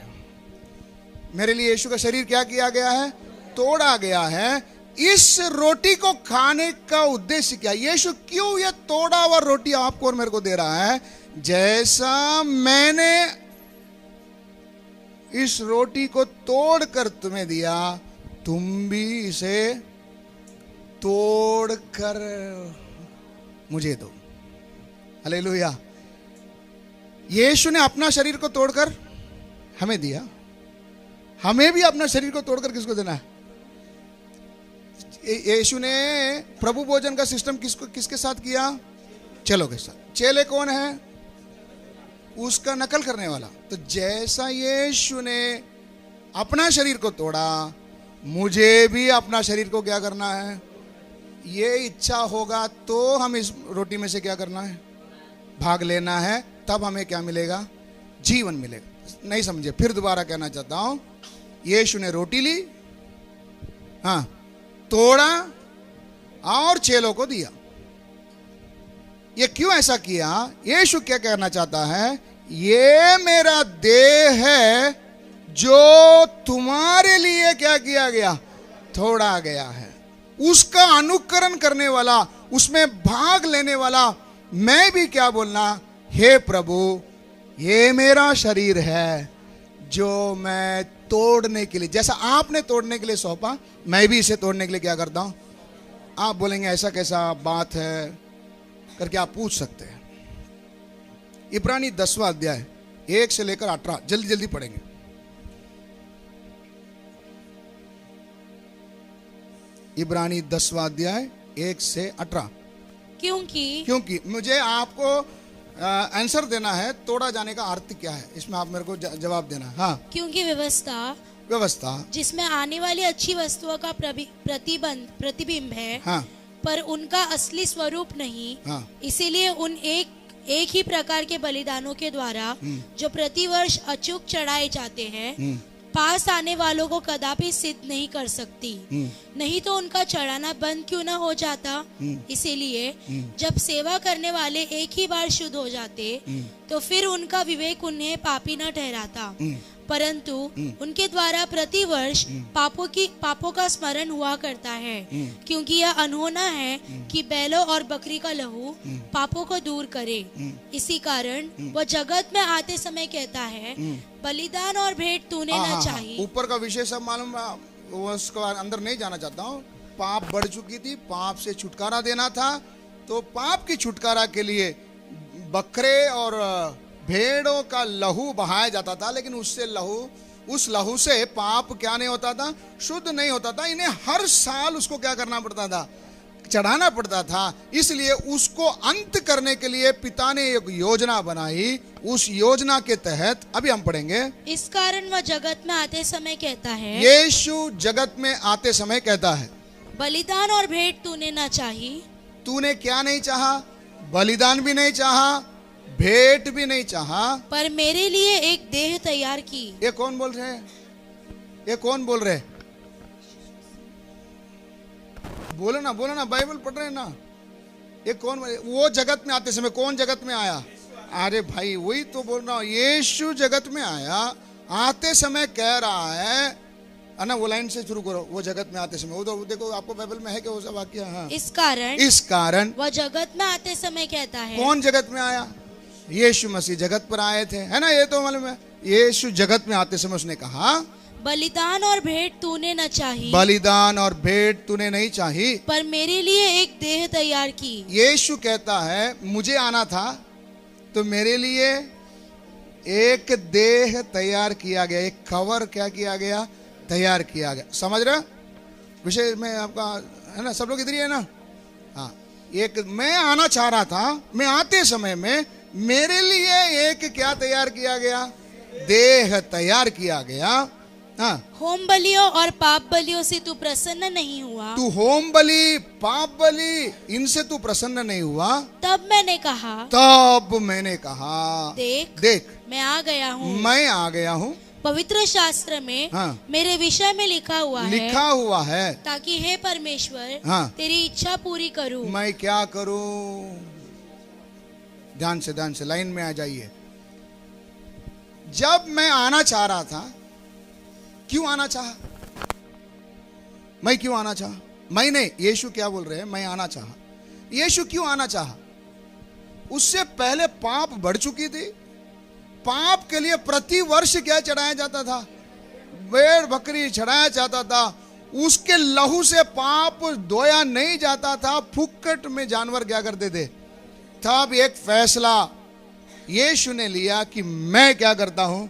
मेरे लिए यीशु का शरीर क्या किया गया है, तोड़ा गया है। इस रोटी को खाने का उद्देश्य क्या, यीशु क्यों ये तोड़ा हुआ रोटी आपको और मेरे को दे रहा है। जैसा मैंने इस रोटी को तोड़कर तुम्हें दिया, तुम भी इसे तोड़कर मुझे दो। हालेलुया। यीशु ने अपना शरीर को तोड़कर हमें दिया, हमें भी अपना शरीर को तोड़कर किसको देना है। यीशु ने प्रभु भोजन का सिस्टम किसके साथ किया, चेलों के साथ। चेले कौन है, उसका नकल करने वाला। तो जैसा यीशु ने अपना शरीर को तोड़ा, मुझे भी अपना शरीर को क्या करना है, ये इच्छा होगा तो हम इस रोटी में से क्या करना है, भाग लेना है, तब हमें क्या मिलेगा, जीवन मिलेगा। नहीं समझे, फिर दोबारा कहना चाहता हूं, यीशु ने रोटी ली, हाँ, तोड़ा और चेलों को दिया। ये क्यों ऐसा किया, यीशु क्या कहना चाहता है, ये मेरा देह है जो तुम्हारे लिए क्या किया गया, तोड़ा गया है। उसका अनुकरण करने वाला, उसमें भाग लेने वाला मैं भी क्या बोलना, हे प्रभु ये मेरा शरीर है जो मैं तोड़ने के लिए, जैसा आपने तोड़ने के लिए सौंपा, मैं भी इसे तोड़ने के लिए क्या करता हूं। आप बोलेंगे ऐसा कैसा बात है करके आप पूछ सकते हैं। इब्रानी 10वां अध्याय 1 से लेकर 18 जल्दी जल्दी पढ़ेंगे। इब्रानी 10वां अध्याय 1 से 18। क्योंकि मुझे आपको आंसर देना है, तोड़ा जाने का अर्थ क्या है, इसमें आप मेरे को जवाब देना है। हाँ, क्योंकि व्यवस्था जिसमें आने वाली अच्छी वस्तुओं का प्रतिबिंब है, हाँ, पर उनका असली स्वरूप नहीं। हाँ, इसीलिए उन एक ही प्रकार के बलिदानों के द्वारा जो प्रतिवर्ष अचूक चढ़ाए जाते हैं, पास आने वालों को कदापि सिद्ध नहीं कर सकती। नहीं तो उनका चढ़ाना बंद क्यों ना हो जाता। इसीलिए जब सेवा करने वाले एक ही बार शुद्ध हो जाते, तो फिर उनका विवेक उन्हें पापी न ठहराता, परंतु उनके द्वारा प्रतिवर्ष पापों का स्मरण हुआ करता है। क्योंकि यह अनहोना है कि बैलों और बकरी का लहू पापों को दूर करे। इसी कारण वह जगत में आते समय कहता है, बलिदान और भेंट तूने न चाहिए। ऊपर का विषय सब मालूम, उसको अंदर नहीं जाना चाहता हूँ। पाप बढ़ चुकी थी, पाप से छुटकारा देना था, तो पाप की छुटकारा के लिए बकरे और भेड़ों का लहू बहाया जाता था, लेकिन उस लहू से पाप क्या नहीं होता था, शुद्ध नहीं होता था। इन्हें हर साल उसको क्या करना पड़ता था, चढ़ाना पड़ता था। इसलिए उसको अंत करने के लिए पिता ने एक योजना बनाई। उस योजना के तहत अभी हम पढ़ेंगे, इस कारण वह जगत में आते समय कहता है, यीशु जगत में आते समय कहता है, बलिदान और भेंट तूने न चाही। तूने क्या नहीं चाहा, बलिदान भी नहीं चाहा, भेंट भी नहीं चाहा, पर मेरे लिए एक देह तैयार की। ये कौन बोल रहे हैं, ये कौन बोल रहे हैं? बोलो ना बाइबल पढ़ रहे हैं ना। ये कौन, वो जगत में आते समय कौन जगत में आया? अरे भाई वही तो बोल रहा हूँ, यीशु जगत में आया, आते समय कह रहा है ना। वो लाइन से शुरू करो, वो जगत में आते समय, वो तो देखो आपको बाइबल में है कि वो सब वाक्य। हाँ, इस कारण वह जगत में आते समय कहता है। कौन जगत में आया? यीशु मसीह जगत पर आए थे, है ना, ये तो मालूम है। यीशु जगत में आते समय उसने कहा, बलिदान और भेंट तूने न चाही, बलिदान और भेंट तूने नहीं चाही, पर मेरे लिए एक देह तैयार की। यीशु कहता है मुझे आना था तो मेरे लिए एक देह तैयार किया गया, एक कवर क्या किया गया, तैयार किया गया। समझ रहे विषय में आपका, है ना, सब लोग इधर ही है ना। हाँ, एक मैं आना चाह रहा था, मैं आते समय में मेरे लिए एक क्या तैयार किया गया, देह तैयार किया गया। हाँ, होम बलियों और पाप बलियों से तू प्रसन्न नहीं हुआ। तू होम बलि, पाप बलि, इनसे तू प्रसन्न नहीं हुआ। तब मैंने कहा, देख मैं आ गया हूँ। पवित्र शास्त्र में हाँ, मेरे विषय में लिखा हुआ है, ताकि हे परमेश्वर, हाँ, तेरी इच्छा पूरी करूं। मैं क्या करूं? ध्यान से लाइन में आ जाइए। जब मैं आना चाह रहा था, क्यों आना चाहा? मैं क्यों आना चाहा? मैं नहीं, यीशु क्या बोल रहे हैं, मैं आना चाहा। यीशु क्यों आना चाहा? उससे पहले पाप बढ़ चुकी थी। पाप के लिए प्रति वर्ष क्या चढ़ाया जाता था, भेड़ बकरी चढ़ाया जाता था। उसके लहू से पाप धोया नहीं जाता था, फुक्कट में जानवर क्या करते थे। तब एक फैसला यीशु ने लिया कि मैं क्या करता हूं,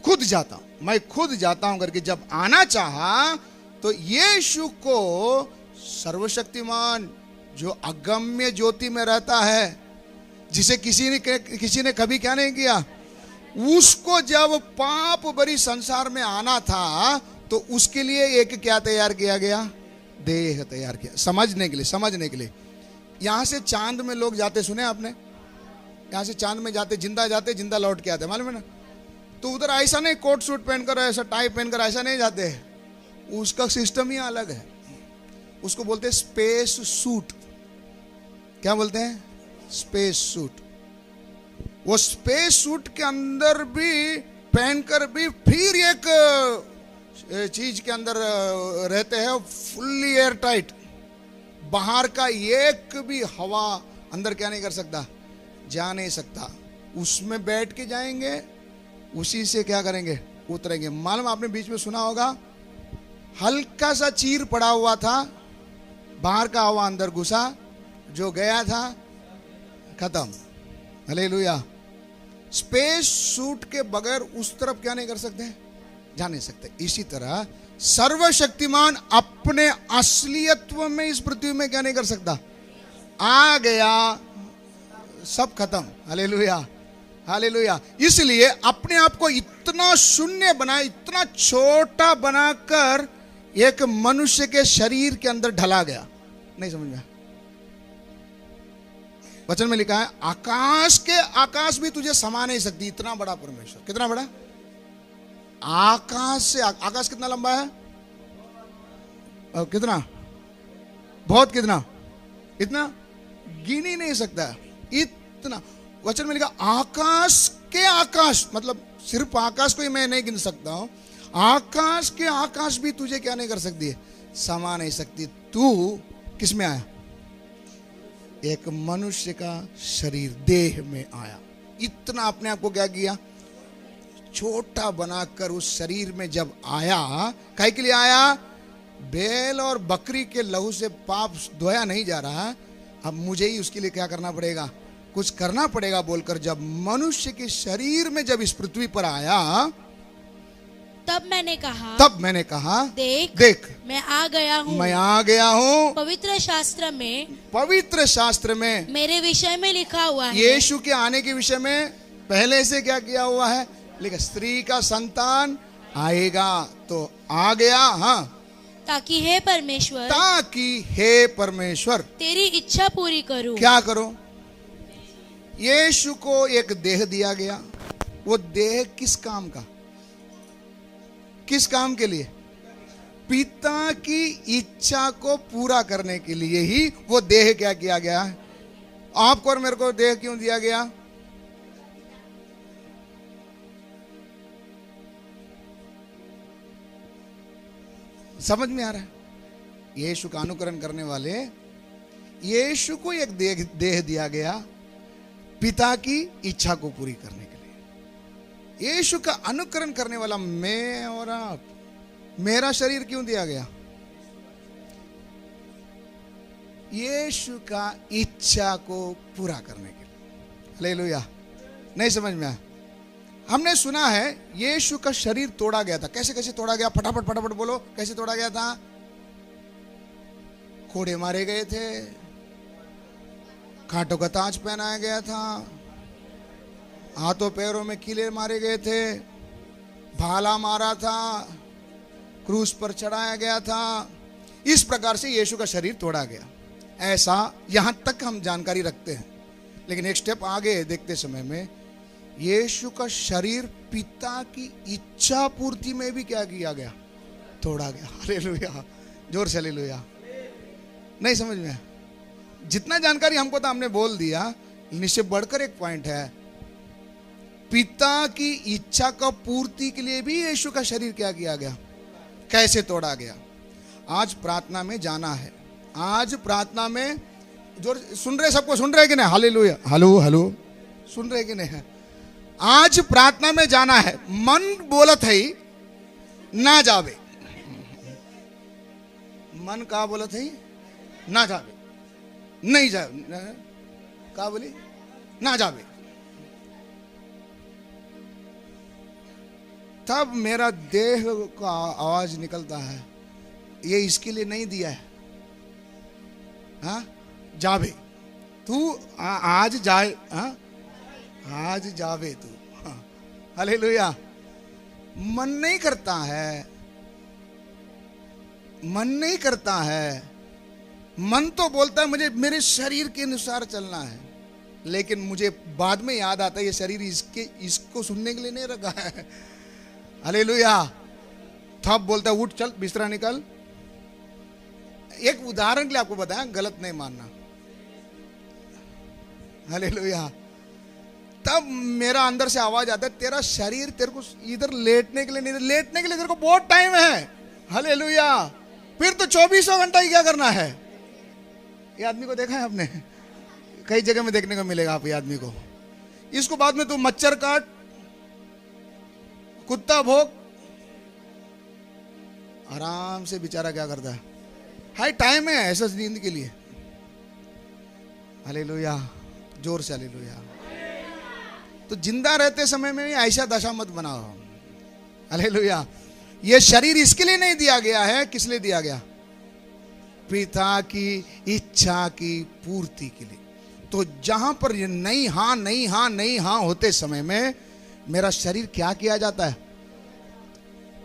खुद जाता हूं, मैं खुद जाता हूं करके जब आना चाहा, तो यीशु को सर्वशक्तिमान जो अगम्य ज्योति में रहता है, जिसे किसी ने कभी क्या नहीं किया, उसको जब पाप भरी संसार में आना था, तो उसके लिए एक क्या तैयार किया गया, देह तैयार किया। समझने के लिए यहां से चांद में लोग जाते, सुने आपने? यहां से चांद में जाते, जिंदा लौट के आते, मालूम है ना। तो उधर ऐसा नहीं कोट सूट पहनकर, ऐसा टाई पहनकर ऐसा नहीं जाते। उसका सिस्टम ही अलग है। उसको बोलते हैं स्पेस सूट। क्या बोलते हैं? Space suit. वो स्पेस सूट के अंदर भी पहनकर भी फिर एक चीज के अंदर रहते हैं, फुल्ली एयर टाइट। बाहर का एक भी हवा अंदर क्या नहीं कर सकता, जा नहीं सकता। उसमें बैठ के जाएंगे, उसी से क्या करेंगे, उतरेंगे। मालूम आपने बीच में सुना होगा, हल्का सा चीर पड़ा हुआ था, बाहर का हवा अंदर घुसा, जो गया था खत्म। हालेलुया। स्पेस सूट के बगैर उस तरफ क्या नहीं कर सकते, जा नहीं सकते। इसी तरह सर्वशक्तिमान अपने असलियत्व में इस पृथ्वी में क्या नहीं कर सकता? आ गया, सब खत्म। Hallelujah, hallelujah. इसलिए अपने आप को इतना शून्य बना, इतना छोटा बनाकर एक मनुष्य के शरीर के अंदर ढला गया। नहीं समझ में? वचन में लिखा है आकाश भी तुझे समा नहीं सकती, इतना बड़ा परमेश्वर। कितना बड़ा? आकाश कितना लंबा है? कितना? बहुत। कितना? इतना गिन ही नहीं सकता, इतना। वचन में लिखा आकाश, मतलब सिर्फ आकाश को ही मैं नहीं गिन सकता हूं, आकाश भी तुझे क्या नहीं कर सकती है? समा नहीं सकती। तू किस में आया? एक मनुष्य का शरीर, देह में आया। इतना अपने आप को क्या किया? छोटा बनाकर उस शरीर में जब आया, काहे के लिए आया? बैल और बकरी के लहू से पाप धोया नहीं जा रहा, अब मुझे ही उसके लिए क्या करना पड़ेगा? कुछ करना पड़ेगा बोलकर जब मनुष्य के शरीर में जब इस पृथ्वी पर आया, तब मैंने कहा देख मैं आ गया हूँ। पवित्र शास्त्र में मेरे विषय में लिखा हुआ है, यीशु के आने के विषय में पहले से क्या किया हुआ है? लिखा, स्त्री का संतान आएगा। तो आ गया, हाँ, ताकि हे परमेश्वर तेरी इच्छा पूरी करूं। क्या करो? यीशु को एक देह दिया गया। वो देह किस काम का? किस काम के लिए? पिता की इच्छा को पूरा करने के लिए ही वो देह क्या किया गया? आपको और मेरे को देह क्यों दिया गया? समझ में आ रहा है? यीशु का अनुकरण करने वाले, यीशु को एक देह दिया गया पिता की इच्छा को पूरी करने के लिए। यीशु का अनुकरण करने वाला मैं और आप, मेरा शरीर क्यों दिया गया? यीशु का इच्छा को पूरा करने के लिए। हालेलुया। नहीं समझ में आया? हमने सुना है यीशु का शरीर तोड़ा गया था। कैसे कैसे तोड़ा गया? फटाफट बोलो, कैसे तोड़ा गया था? कोड़े मारे गए थे, कांटों का ताज पहनाया गया था, हाथों पैरों में कीले मारे गए थे, भाला मारा था, क्रूस पर चढ़ाया गया था। इस प्रकार से यीशु का शरीर तोड़ा गया। ऐसा यहां तक हम जानकारी रखते हैं, लेकिन एक स्टेप आगे देखते समय में यीशु का शरीर पिता की इच्छा पूर्ति में भी क्या किया गया? तोड़ा गया। हालेलुया, जोर से हालेलुया। नहीं समझ में? जितना जानकारी हमको था हमने बोल दिया। निश्चय बढ़कर एक पॉइंट है, पिता की इच्छा का पूर्ति के लिए भी यीशु का शरीर क्या किया गया? कैसे तोड़ा गया? आज प्रार्थना में जाना है। आज प्रार्थना में जो सुन रहे, सबको सुन रहे कि नहीं? हालेलुया, हेलो, सुन रहे कि नहीं? आज प्रार्थना में जाना है। मन बोलत है ना जावे, मन का बोलत है ना जावे, नहीं जावे, का बोली? ना जावे। तब मेरा देह का आवाज निकलता है, ये इसके लिए नहीं दिया है। हाँ, जावे तू, आज जाए, हाँ, आज जावे तू। हालेलुया। मन नहीं करता है, मन नहीं करता है। मन तो बोलता है मुझे मेरे शरीर के अनुसार चलना है, लेकिन मुझे बाद में याद आता है ये शरीर इसको सुनने के लिए नहीं रखा है। हालेलुया। तब बोलता है उठ चल, बिस्तरा निकल। एक उदाहरण के लिए आपको बताया, गलत नहीं मानना। हालेलुया। तब मेरा अंदर से आवाज आता है, तेरा शरीर तेरे को इधर लेटने के लिए नहीं, लेटने के लिए तेरे को बहुत टाइम है। हालेलुया। फिर तो 24 घंटा ही क्या करना है। ये आदमी को देखा है आपने? कई जगह में देखने को मिलेगा आप ये आदमी को। इसको बाद में तू मच्छर काट, कुत्ता भोग, आराम से बेचारा क्या करता है? हाई टाइम है ऐसा नींद के लिए। हालेलुया, जोर से हालेलुया। तो जिंदा रहते समय में ऐसा दशा मत बनाओ। हालेलुया। ये शरीर इसके लिए नहीं दिया गया है, किस लिए दिया गया? पिता की इच्छा की पूर्ति के लिए। तो जहां पर ये नहीं हाँ नहीं हाँ नहीं हाँ होते समय में मेरा शरीर क्या किया जाता है?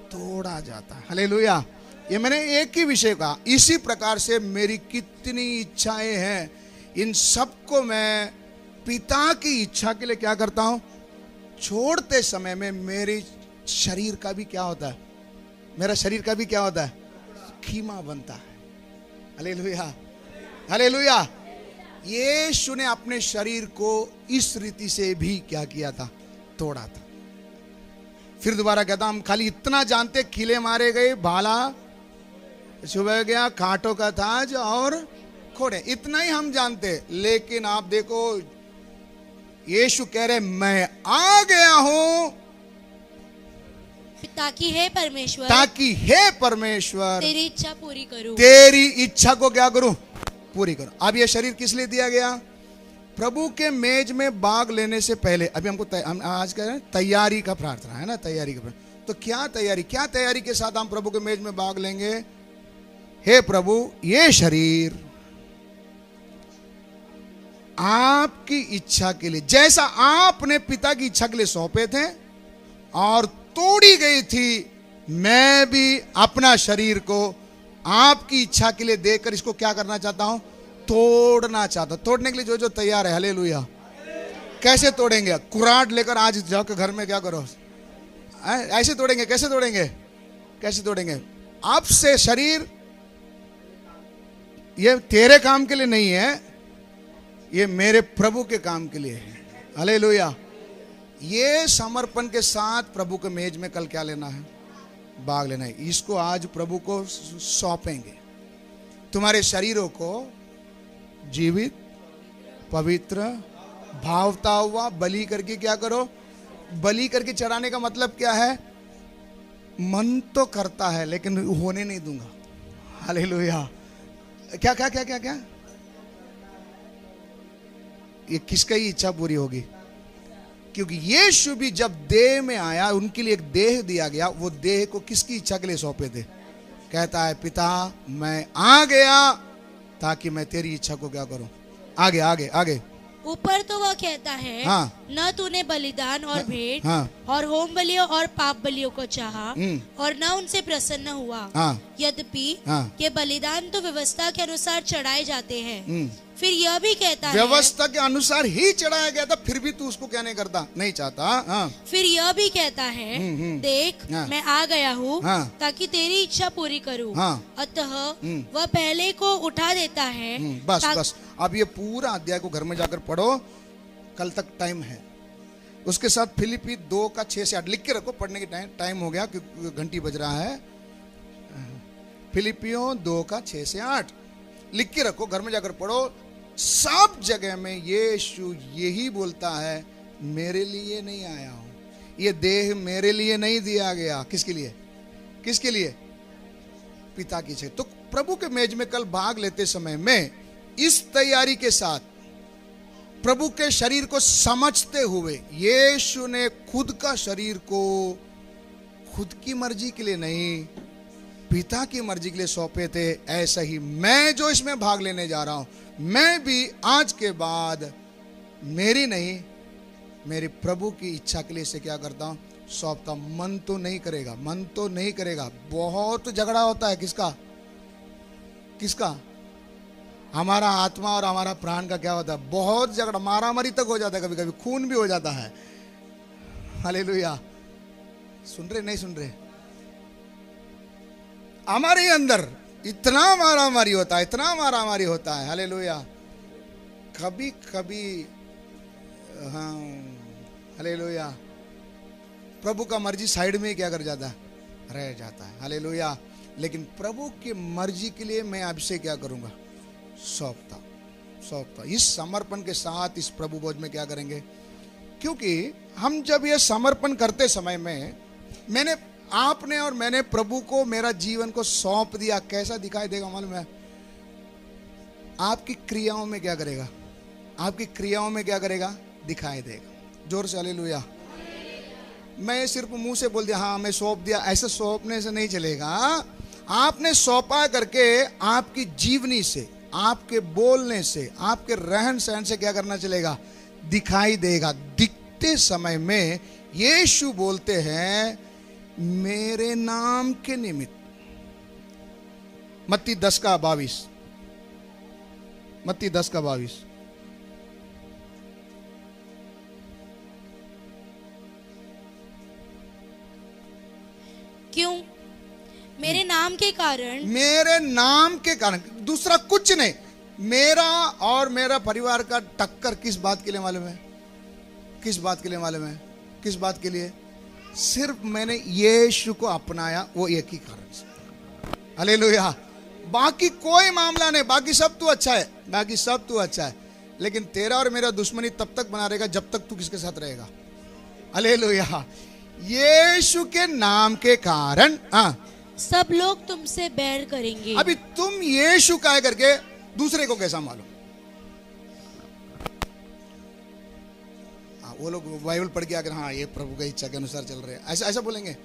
तोड़ा जाता है। हालेलुया। ये मैंने एक ही विषय कहा। इसी प्रकार से मेरी कितनी इच्छाएं हैं, इन सबको मैं पिता की इच्छा के लिए क्या करता हूं? छोड़ते समय में मेरे शरीर का भी क्या होता है? मेरा शरीर का भी क्या होता है? खीमा बनता है। Hallelujah, hallelujah. यीशु ने अपने शरीर को इस रीति से भी क्या किया था? तोड़ा था। फिर दोबारा कहता, हम खाली इतना जानते, खिले मारे गए, भाला सुबह गया, कांटों का ताज और खोड़े, इतना ही हम जानते। लेकिन आप देखो, यीशु कह रहे, मैं आ गया हूं ताकि हे परमेश्वर, ताकि हे परमेश्वर तेरी इच्छा पूरी करूं। तेरी इच्छा को क्या करूं? पूरी करूं। अब ये शरीर किस लिए दिया गया? प्रभु के मेज में भाग लेने से पहले, अभी हमको हम आज कह रहे हैं तैयारी का प्रार्थना है ना, तैयारी का प्रार्थना। तो क्या तैयारी के साथ हम प्रभु के मेज में भाग लेंगे? हे प्रभु, ये शरीर आपकी इच्छा के लिए, जैसा आपने पिता की इच्छा के लिए सौंपे थे और तोड़ी गई थी, मैं भी अपना शरीर को आपकी इच्छा के लिए देकर इसको क्या करना चाहता हूं? तोड़ना चाहता हूं। तोड़ने के लिए जो जो तैयार है, हालेलुया। कैसे तोड़ेंगे? कुराड लेकर आज जाकर घर में क्या करो, ऐसे तोड़ेंगे। कैसे तोड़ेंगे? कैसे तोड़ेंगे? अब से शरीर ये तेरे काम के लिए नहीं है, ये मेरे प्रभु के काम के लिए है। हालेलुया। ये समर्पण के साथ प्रभु के मेज में कल क्या लेना है? भाग लेना है। इसको आज प्रभु को सौंपेंगे। तुम्हारे शरीरों को जीवित, पवित्र, भावता हुआ बलि करके क्या करो? बलि करके चढ़ाने का मतलब क्या है? मन तो करता है लेकिन होने नहीं दूंगा। हालेलुया। क्या क्या क्या क्या क्या? ये किसका ही इच्छा पूरी होगी? क्योंकि यीशु भी जब देह में आया, उनके लिए एक देह दिया गया। वो देह को किसकी इच्छा के लिए सौंपे थे? कहता है, पिता मैं आ गया ताकि मैं तेरी इच्छा को क्या करूं? आगे आगे आगे। ऊपर तो वह कहता है, हाँ। न तूने बलिदान और भेंट हाँ। और होम बलियों और पाप बलियों को चाहा और न उनसे प्रसन्न हुआ। हाँ। यद्यपि हाँ। ये बलिदान तो व्यवस्था के अनुसार चढ़ाए जाते हैं। फिर यह भी कहता है, व्यवस्था के अनुसार ही चढ़ाया गया था, फिर भी तू उसको क्या नहीं करता? नहीं चाहता। हाँ। फिर यह भी कहता है, देख हाँ। मैं आ गया हूँ हाँ। ताकि तेरी इच्छा पूरी करूँ। हाँ। अतः वह पहले को उठा देता है। बस बस। अब ये पूरा अध्याय को घर में जाकर पढ़ो, कल तक टाइम है। उसके साथ फिलिपी 2 का 6 से 8 लिख के रखो, पढ़ने के टाइम हो गया क्योंकि घंटी बज रहा है। फिलिपियों 2 का 6 से 8 लिख के रखो, घर में जाकर पढ़ो। सब जगह में यीशु यही बोलता है, मेरे लिए नहीं आया हूं, ये देह मेरे लिए नहीं दिया गया। किसके लिए? किसके लिए? पिता की इच्छा। तो प्रभु के मेज में कल भाग लेते समय में इस तैयारी के साथ, प्रभु के शरीर को समझते हुए, यीशु ने खुद का शरीर को खुद की मर्जी के लिए नहीं, पिता की मर्जी के लिए सौंपे थे। ऐसा ही मैं जो इसमें भाग लेने जा रहा हूं, मैं भी आज के बाद मेरी नहीं, मेरे प्रभु की इच्छा के लिए से क्या करता हूं? सौंपता। मन तो नहीं करेगा, मन तो नहीं करेगा। बहुत झगड़ा होता है। किसका? किसका? हमारा आत्मा और हमारा प्राण का क्या होता है? बहुत झगड़ा, मारामारी तक हो जाता है, कभी कभी खून भी हो जाता है। हालेलुया। सुन रहे नहीं सुन रहे? हमारे ही अंदर इतना मारामारी होता है, इतना मारामारी होता है। हालेलुया। कभी कभी हाँ, हालेलुया, प्रभु का मर्जी साइड में ही क्या कर जाता है? रह जाता है। हालेलुया। लेकिन प्रभु की मर्जी के लिए मैं आपसे क्या करूंगा? सौंपता। इस समर्पण के साथ इस प्रभु भोज में क्या करेंगे? क्योंकि हम जब ये समर्पण करते समय में, मैंने, आपने और मैंने प्रभु को मेरा जीवन को सौंप दिया, कैसा दिखाई देगा मालूम है? आपकी क्रियाओं में क्या करेगा? आपकी क्रियाओं में क्या करेगा? दिखाई देगा। जोर से हालेलुया। मैं सिर्फ मुंह से बोल दिया हाँ मैं सौंप दिया, ऐसे सौंपने से नहीं चलेगा। आपने सौंपा करके आपकी जीवनी से, आपके बोलने से, आपके रहन सहन से क्या करना चलेगा, दिखाई देगा। दिखते समय में यीशु बोलते हैं मेरे नाम के निमित्त। मत्ती 10:22, मत्ती 10:22। क्यों? मेरे नाम के कारण, मेरे नाम के कारण, दूसरा कुछ नहीं। मेरा और मेरा परिवार का टक्कर किस बात के लिए मालूम है? किस बात के लिए मालूम है? किस बात के लिए? सिर्फ मैंने यीशु को अपनाया, वो एक ही कारण से। हालेलुया। बाकी कोई मामला नहीं, बाकी सब तू अच्छा है, बाकी सब तू अच्छा है, लेकिन तेरा और मेरा दुश्मनी तब तक बना रहेगा जब तक तू किसके साथ रहेगा। हालेलुया। यीशु के नाम के कारण सब लोग तुमसे बैर करेंगे। अभी तुम यीशु का है करके दूसरे को कैसा मालूम? वो लोग बाइबल पढ़ के आकर हाँ ये प्रभु की इच्छा के अनुसार चल रहे हैं, ऐसा ऐसा बोलेंगे।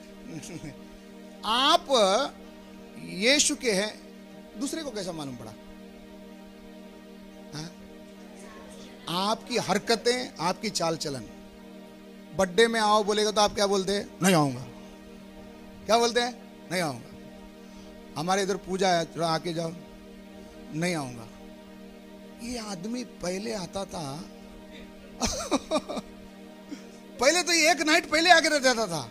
आप यीशु के हैं, दूसरे को कैसा मालूम पड़ा? आपकी हरकतें, आपकी चाल चलन। बर्थडे में आओ बोलेगा तो आप क्या बोलते हैं? नहीं आऊंगा। क्या बोलते हैं? नहीं आऊंगा। हमारे इधर पूजा है, थोड़ा आके जाओ, नहीं आऊंगा। ये आदमी पहले आता था पहले तो एक नाइट पहले आके रह जाता था,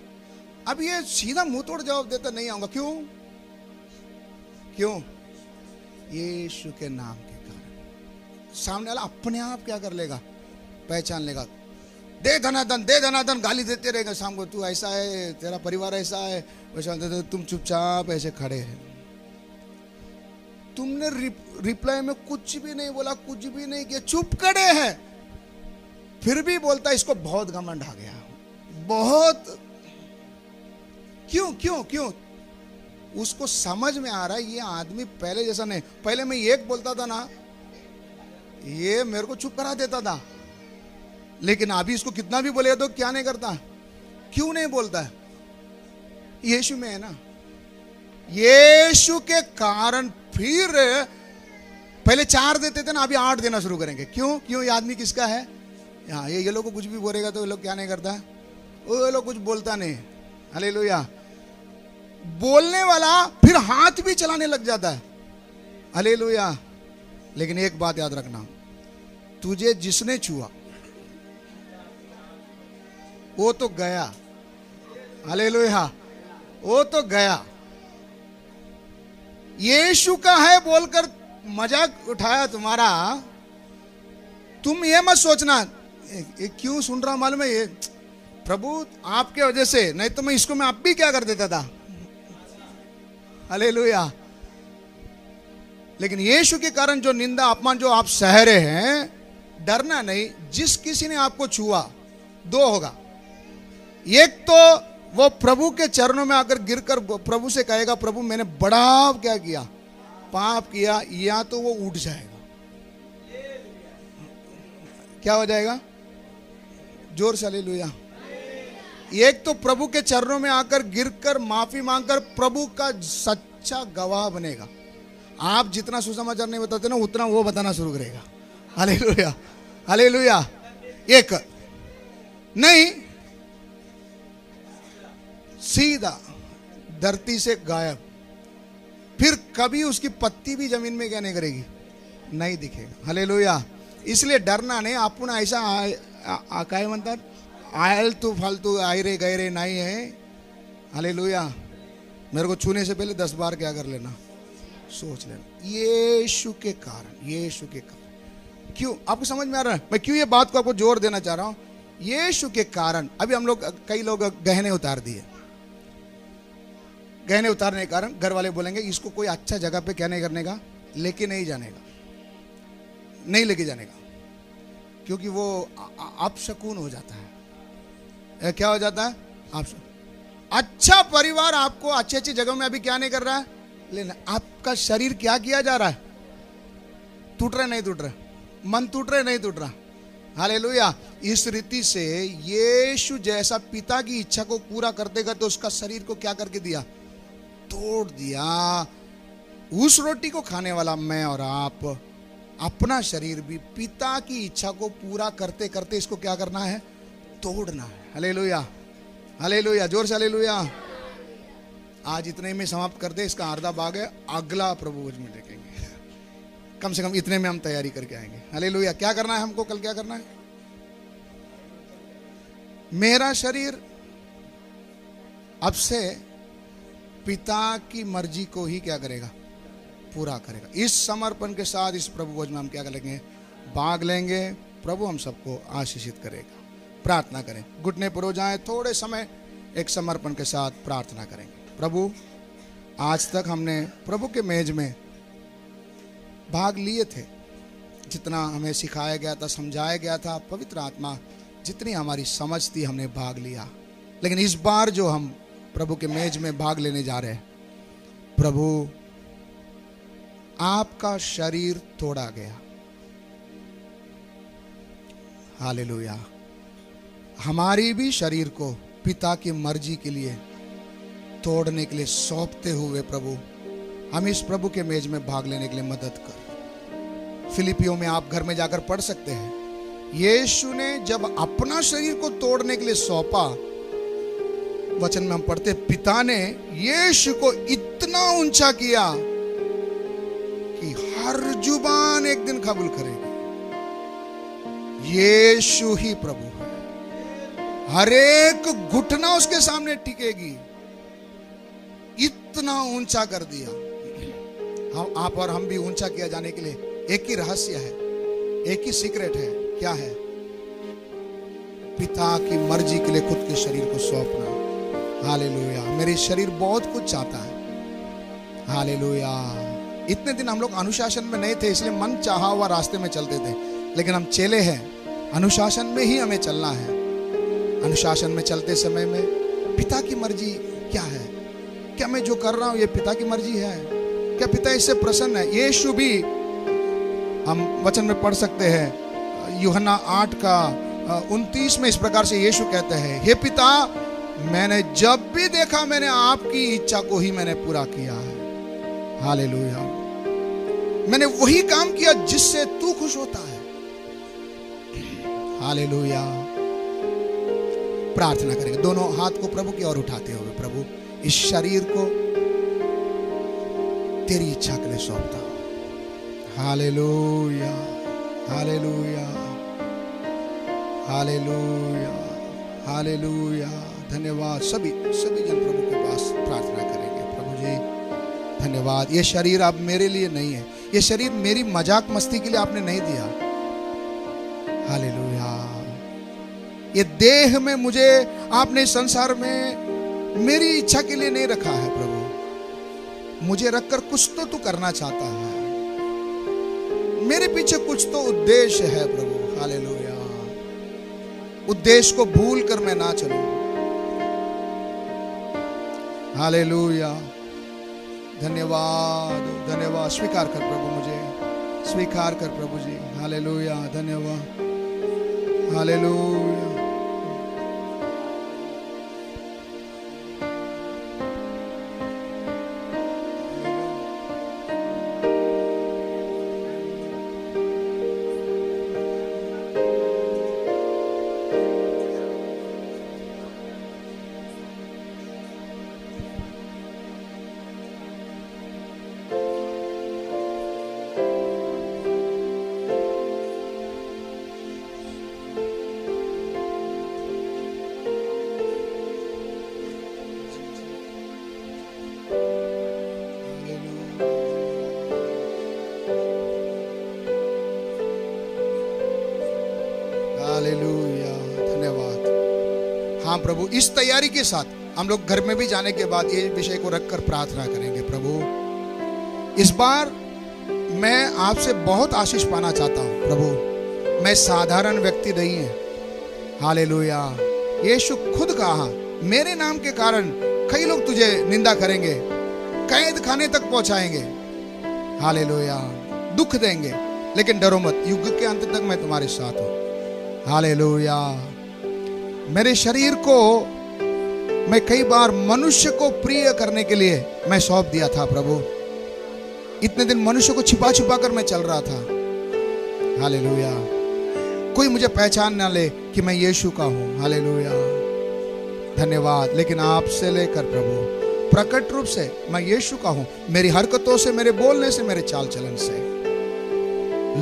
अब ये सीधा मुंह तोड़ जवाब देता नहीं आऊंगा। क्यों? क्यों? यीशु के नाम के कारण। सामने वाला अपने आप क्या कर लेगा? पहचान लेगा। दे धनाधन, दे धनाधन गाली देते रहेगा शाम को, तू ऐसा है, तेरा परिवार ऐसा है, वैसा। तुम चुपचाप ऐसे खड़े हैं, तुमने रिप्लाई में कुछ भी नहीं बोला, कुछ भी नहीं किया, चुप खड़े हैं, फिर भी बोलता इसको बहुत घमंड आ गया, बहुत। क्यों क्यों क्यों? उसको समझ में आ रहा है ये आदमी पहले जैसा नहीं। पहले मैं एक बोलता था ना, ये मेरे को चुप करा देता था, लेकिन अभी इसको कितना भी बोलेगा तो क्या नहीं करता। क्यों नहीं बोलता है? यीशु में है ना। यीशु के कारण फिर पहले 4 देते थे ना, अभी 8 देना शुरू करेंगे। क्यों? क्यों? ये आदमी किसका है? हाँ, ये लोग को कुछ भी बोलेगा तो ये लोग क्या नहीं करता, वो लोग कुछ बोलता नहीं। हालेलुया। बोलने वाला फिर हाथ भी चलाने लग जाता है। हालेलुया। लेकिन एक बात याद रखना, तुझे जिसने छुआ वो तो गया। हालेलुया। वो तो गया। यीशु का है बोलकर मजाक उठाया तुम्हारा, तुम ये मत सोचना ये क्यों सुन रहा मालूम है, ये प्रभु आपके वजह से, नहीं तो मैं इसको मैं आप भी क्या कर देता था। हालेलुया। लेकिन यीशु के कारण जो निंदा अपमान जो आप सह रहे हैं, डरना नहीं। जिस किसी ने आपको छुआ, 2 होगा। एक तो वो प्रभु के चरणों में आकर गिरकर प्रभु से कहेगा प्रभु मैंने बड़ा क्या किया, पाप किया, या तो वो उठ जाएगा। क्या हो जाएगा? जोर से हालेलुया। एक तो प्रभु के चरणों में आकर गिरकर माफी मांगकर प्रभु का सच्चा गवाह बनेगा। आप जितना सुसमाचार नहीं बताते ना, उतना वो बताना शुरू करेगा। हालेलुया। हालेलुया। एक नहीं, सीधा धरती से गायब, फिर कभी उसकी पत्ती भी जमीन में क्या नहीं करेगी, नहीं दिखेगा। हालेलुया। इसलिए डरना नहीं। आपण ऐसा काय म्हणतात, आलतू फालतू आयरे गैरे नहीं है। हालेलुया। मेरे को छूने से पहले 10 बार क्या कर लेना, सोच लेना। यीशु के कारण, यीशु के कारण। क्यों? आपको समझ में आ रहा है मैं क्यों ये बात को आपको जोर देना चाह रहा हूं? यीशु के कारण अभी हम लोग, कई लोग गहने उतार दिए। गहने उतारने के कारण घर वाले बोलेंगे इसको कोई अच्छा जगह पे क्या नहीं करने का, लेके नहीं जाने का, नहीं लेके जाने का, क्योंकि वो अपशकुन हो जाता है। क्या हो जाता है? अच्छा परिवार आपको अच्छी अच्छी जगहों में अभी क्या नहीं कर रहा है, लेना। आपका शरीर क्या किया जा रहा है? टूट रहा नहीं टूट रहा? मन टूट रहा नहीं टूट रहा? हालेलुया। इस रीति से यीशु जैसा पिता की इच्छा को पूरा करते करते उसका शरीर को क्या करके दिया, तोड़ दिया। उस रोटी को खाने वाला मैं और आप अपना शरीर भी पिता की इच्छा को पूरा करते करते इसको क्या करना है, तोड़ना है। हालेलुया, हालेलुया, जोर से हालेलुया। आज इतने में समाप्त कर दे, इसका आधा भाग है, अगला प्रभु भोज में देखेंगे। कम से कम इतने में हम तैयारी करके आएंगे। हालेलुया। क्या करना है हमको, कल क्या करना है? मेरा शरीर अब से पिता की मर्जी को ही क्या करेगा, पूरा करेगा। इस समर्पण के साथ इस प्रभु भोज में हम क्या करेंगे, भाग लेंगे। प्रभु हम सबको आशीषित करेगा। प्रार्थना करें, घुटने पर हो जाएं, थोड़े समय एक समर्पण के साथ प्रार्थना करेंगे। प्रभु, आज तक हमने प्रभु के मेज में भाग लिए थे, जितना हमें सिखाया गया था, समझाया गया था, पवित्र आत्मा जितनी हमारी समझ थी हमने भाग लिया। लेकिन इस बार जो हम प्रभु के मेज में भाग लेने जा रहे हैं, प्रभु आपका शरीर तोड़ा गया। हालेलुया। हमारी भी शरीर को पिता की मर्जी के लिए तोड़ने के लिए सौंपते हुए प्रभु हम इस प्रभु के मेज में भाग लेने के लिए मदद कर। फिलिपियों में आप घर में जाकर पढ़ सकते हैं, यीशु ने जब अपना शरीर को तोड़ने के लिए सौंपा, वचन में हम पढ़ते, पिता ने यीशु को इतना ऊंचा किया कि हर जुबान एक दिन कबूल करेगी यीशु ही प्रभु है। हर एक घुटना उसके सामने टिकेगी। इतना ऊंचा कर दिया। हम आप और हम भी ऊंचा किया जाने के लिए एक ही रहस्य है, एक ही सीक्रेट है। क्या है? पिता की मर्जी के लिए खुद के शरीर को सौंपना। हालेलुया। मेरे शरीर बहुत कुछ चाहता है। हालेलुया। इतने दिन हम लोग अनुशासन में नहीं थे, इसलिए मन चाहा हुआ रास्ते में चलते थे। लेकिन हम चेले हैं, अनुशासन में ही हमें चलना है। अनुशासन में चलते समय में पिता की मर्जी क्या है? क्या मैं जो कर रहा हूं ये पिता की मर्जी है? क्या पिता इससे प्रसन्न है? यीशु भी, हम वचन में पढ़ सकते हैं, यूहन्ना 8:29 में इस प्रकार से यीशु कहते हैं, हे पिता, मैंने जब भी देखा मैंने आपकी इच्छा को ही मैंने पूरा किया है। हालेलुया। मैंने वही काम किया जिससे तू खुश होता है। हालेलुया। प्रार्थना करेंगे, दोनों हाथ को प्रभु की ओर उठाते हुए, प्रभु इस शरीर को तेरी इच्छा के लिए सौंपता हूं। Hallelujah, hallelujah, hallelujah, hallelujah. धन्यवाद। सभी जन प्रभु के पास प्रार्थना करेंगे। प्रभु जी धन्यवाद। ये शरीर अब मेरे लिए नहीं है, ये शरीर मेरी मजाक मस्ती के लिए आपने नहीं दिया। हालेलुया। ये देह में मुझे आपने संसार में मेरी इच्छा के लिए नहीं रखा है प्रभु। मुझे रखकर कुछ तो तू करना चाहता है, मेरे पीछे कुछ तो उद्देश्य है प्रभु। हालेलुया। उद्देश्य को भूल कर मैं ना चलूं। हालेलुया। धन्यवाद, धन्यवाद। स्वीकार कर प्रभु, मुझे स्वीकार कर प्रभु जी। हालेलुया। धन्यवाद। हालेलुया। हालेलुया। धन्यवाद। हाँ प्रभु, इस तैयारी के साथ हम लोग घर में भी जाने के बाद ये विषय को रखकर प्रार्थना करेंगे। प्रभु, इस बार मैं आपसे बहुत आशीष पाना चाहता हूँ प्रभु। मैं साधारण व्यक्ति नहीं है। हालेलुया। यीशु खुद कहा, मेरे नाम के कारण कई लोग तुझे निंदा करेंगे, कैद खाने तक पहुंचाएंगे। हालेलुया। दुख देंगे, लेकिन डरो मत, युग के अंत तक मैं तुम्हारे साथ हूं। हालेलुया। मेरे शरीर को मैं कई बार मनुष्य को प्रिय करने के लिए मैं सौंप दिया था प्रभु। इतने दिन मनुष्य को छिपा छिपा कर मैं चल रहा था। हालेलुया। कोई मुझे पहचान ना ले कि मैं यीशु का हूं। हालेलुया, धन्यवाद। लेकिन आपसे लेकर प्रभु प्रकट रूप से मैं यीशु का हूं। मेरी हरकतों से, मेरे बोलने से, मेरे चाल चलन से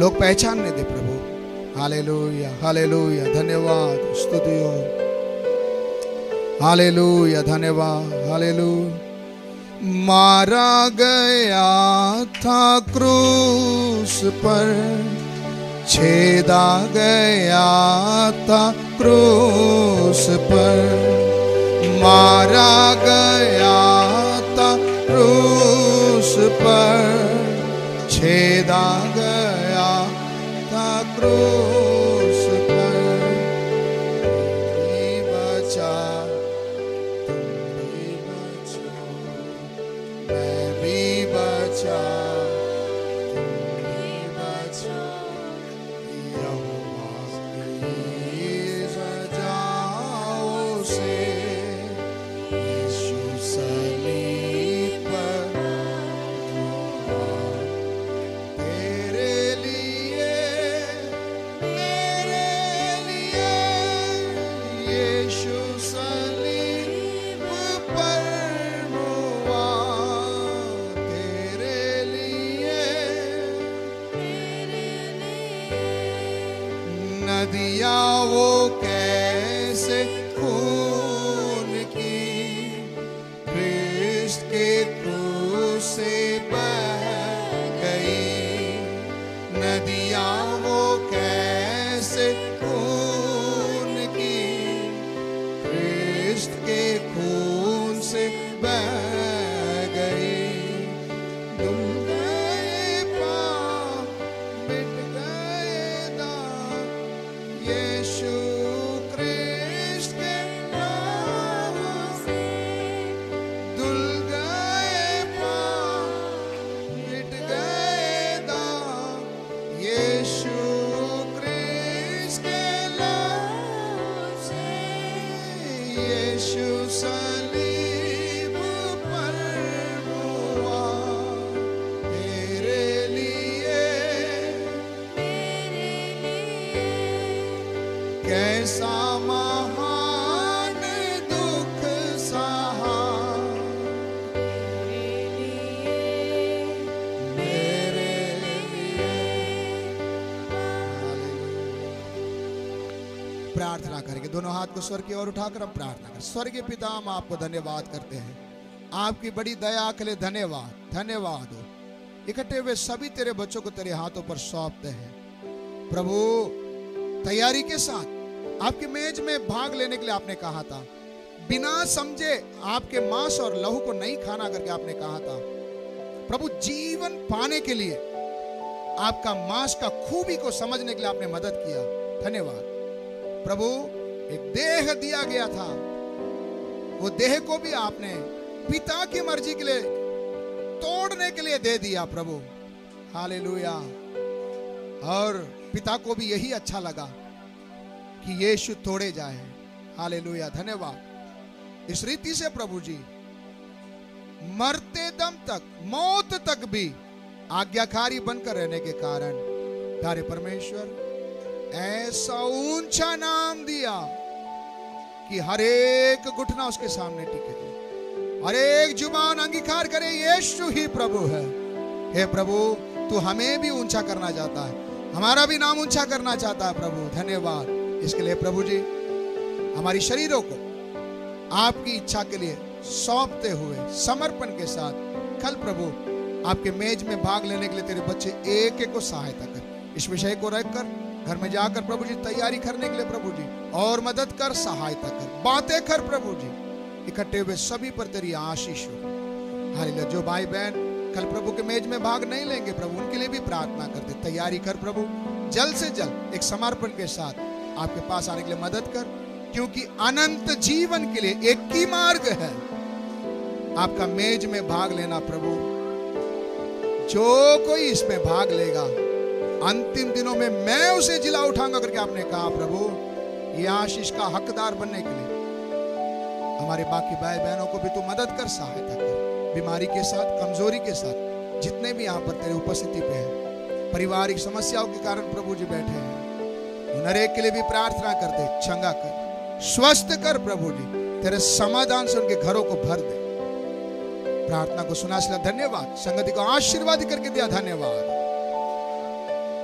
लोग पहचानने दे प्रभु। हालेलुया, हालेलुया, धन्यवाद, स्तुति हो। हालेलुया, धन्यवाद, हालेलुया। मारा गया था क्रूस पर, छेदा गया था क्रूस पर, मारा गया था क्रूस पर, छेदा गया था क्रूस पर। तुम भी बचा, तुम भी बचो, मैं भी बचा, तुम भी बचो। यहोवा की सजाओं से यीशु सलीब पर हुआ। तेरे लिए, मेरे लिए यीशु सलीब पर हुआ। तेरे लिए नदियाँ वो कैसे खून की क्रिस्ट के क्रूस से बह गई। नदियाँ वो कैसे खून की क्रिस्ट के खून से बह गई। धुल गए पाप, मिट गए दाग, यीशु क्रिस्ट के नाम से। धुल गए पाप, मिट गए दाग, यीशु क्रिस्ट के नाम से। यीशु सलीब पर हुआ। तेरे लिए कैसा महान दुख सहा, मेरे लिए। प्रार्थना करेंगे, दोनों हाथ को स्वर्ग की ओर उठाकर हम प्रार्थना करें। स्वर्गीय पिता, हम आपको धन्यवाद करते हैं, आपकी बड़ी दया के लिए धन्यवाद। धन्यवाद हो। इकट्ठे हुए सभी तेरे बच्चों को तेरे हाथों पर सौंपते हैं प्रभु। तैयारी के साथ आपकी मेज में भाग लेने के लिए आपने कहा था। बिना समझे आपके मांस और लहू को नहीं खाना करके आपने कहा था प्रभु। जीवन पाने के लिए आपका मांस का खूबी को समझने के लिए आपने मदद किया। धन्यवाद प्रभु। एक देह दिया गया था, वो देह को भी आपने पिता की मर्जी के लिए तोड़ने के लिए दे दिया प्रभु। हालेलुया। और पिता को भी यही अच्छा लगा कि यीशु तोड़े जाए। हालेलुया, धन्यवाद। इस रीति से प्रभु जी मरते दम तक, मौत तक भी आज्ञाकारी बनकर रहने के कारण प्यारे परमेश्वर ऐसा ऊंचा नाम दिया कि हर एक घुटना उसके सामने टिके, हर एक जुबान अंगीकार करे यीशु ही प्रभु है। हे प्रभु, तू हमें भी ऊंचा करना चाहता है, हमारा भी नाम ऊंचा करना चाहता है प्रभु। धन्यवाद इसके लिए प्रभु जी। हमारी शरीरों को आपकी इच्छा के लिए सौंपते हुए समर्पण के साथ कल प्रभु आपके मेज में भाग लेने के लिए तेरे बच्चे एक एक को सहायता कर। इस विषय को रखकर घर में जाकर प्रभु जी तैयारी करने के लिए प्रभु जी और मदद कर, सहायता कर, बातें कर प्रभु जी। इकट्ठे हुए सभी पर तेरी आशीष हो। हालेलुया। जो भाई बहन कल प्रभु के मेज में भाग नहीं लेंगे प्रभु, उनके लिए भी प्रार्थना कर दे। तैयारी कर प्रभु, जल्द से जल्द एक समर्पण के साथ आपके पास आने के लिए मदद कर, क्योंकि अनंत जीवन के लिए एक ही मार्ग है, आपका मेज में भाग लेना प्रभु। जो कोई इसमें भाग लेगा अंतिम दिनों में मैं उसे जिला उठाऊंगा करके आपने कहा प्रभु, ये आशीष का हकदार बनने के लिए हमारे बाकी भाई बहनों को भी तू मदद कर, सहायता कर। बीमारी के साथ, कमजोरी के साथ जितने भी यहाँ पर तेरे उपस्थिति पे हैं, पारिवारिक समस्याओं के कारण प्रभु जी बैठे हैं, उन हर एक के लिए भी प्रार्थना करते, चंगा कर, स्वस्थ कर प्रभु जी, तेरे समाधान से उनके घरों को भर दे। प्रार्थना को सुना इसलिए धन्यवाद, संगति को आशीर्वाद करके दिया धन्यवाद।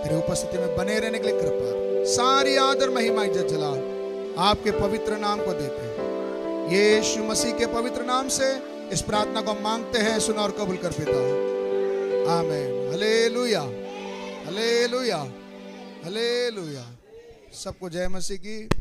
तेरे उपस्थिति में बने रहने के लिए कृपा, सारी आदर महिमा इज्जत जलाल आपके पवित्र नाम को देते हैं। यीशु मसीह के पवित्र नाम से इस प्रार्थना को मांगते हैं, सुना और कबूल कर पिता, आमीन। Hallelujah, hallelujah, hallelujah. सबको जय मसीह की।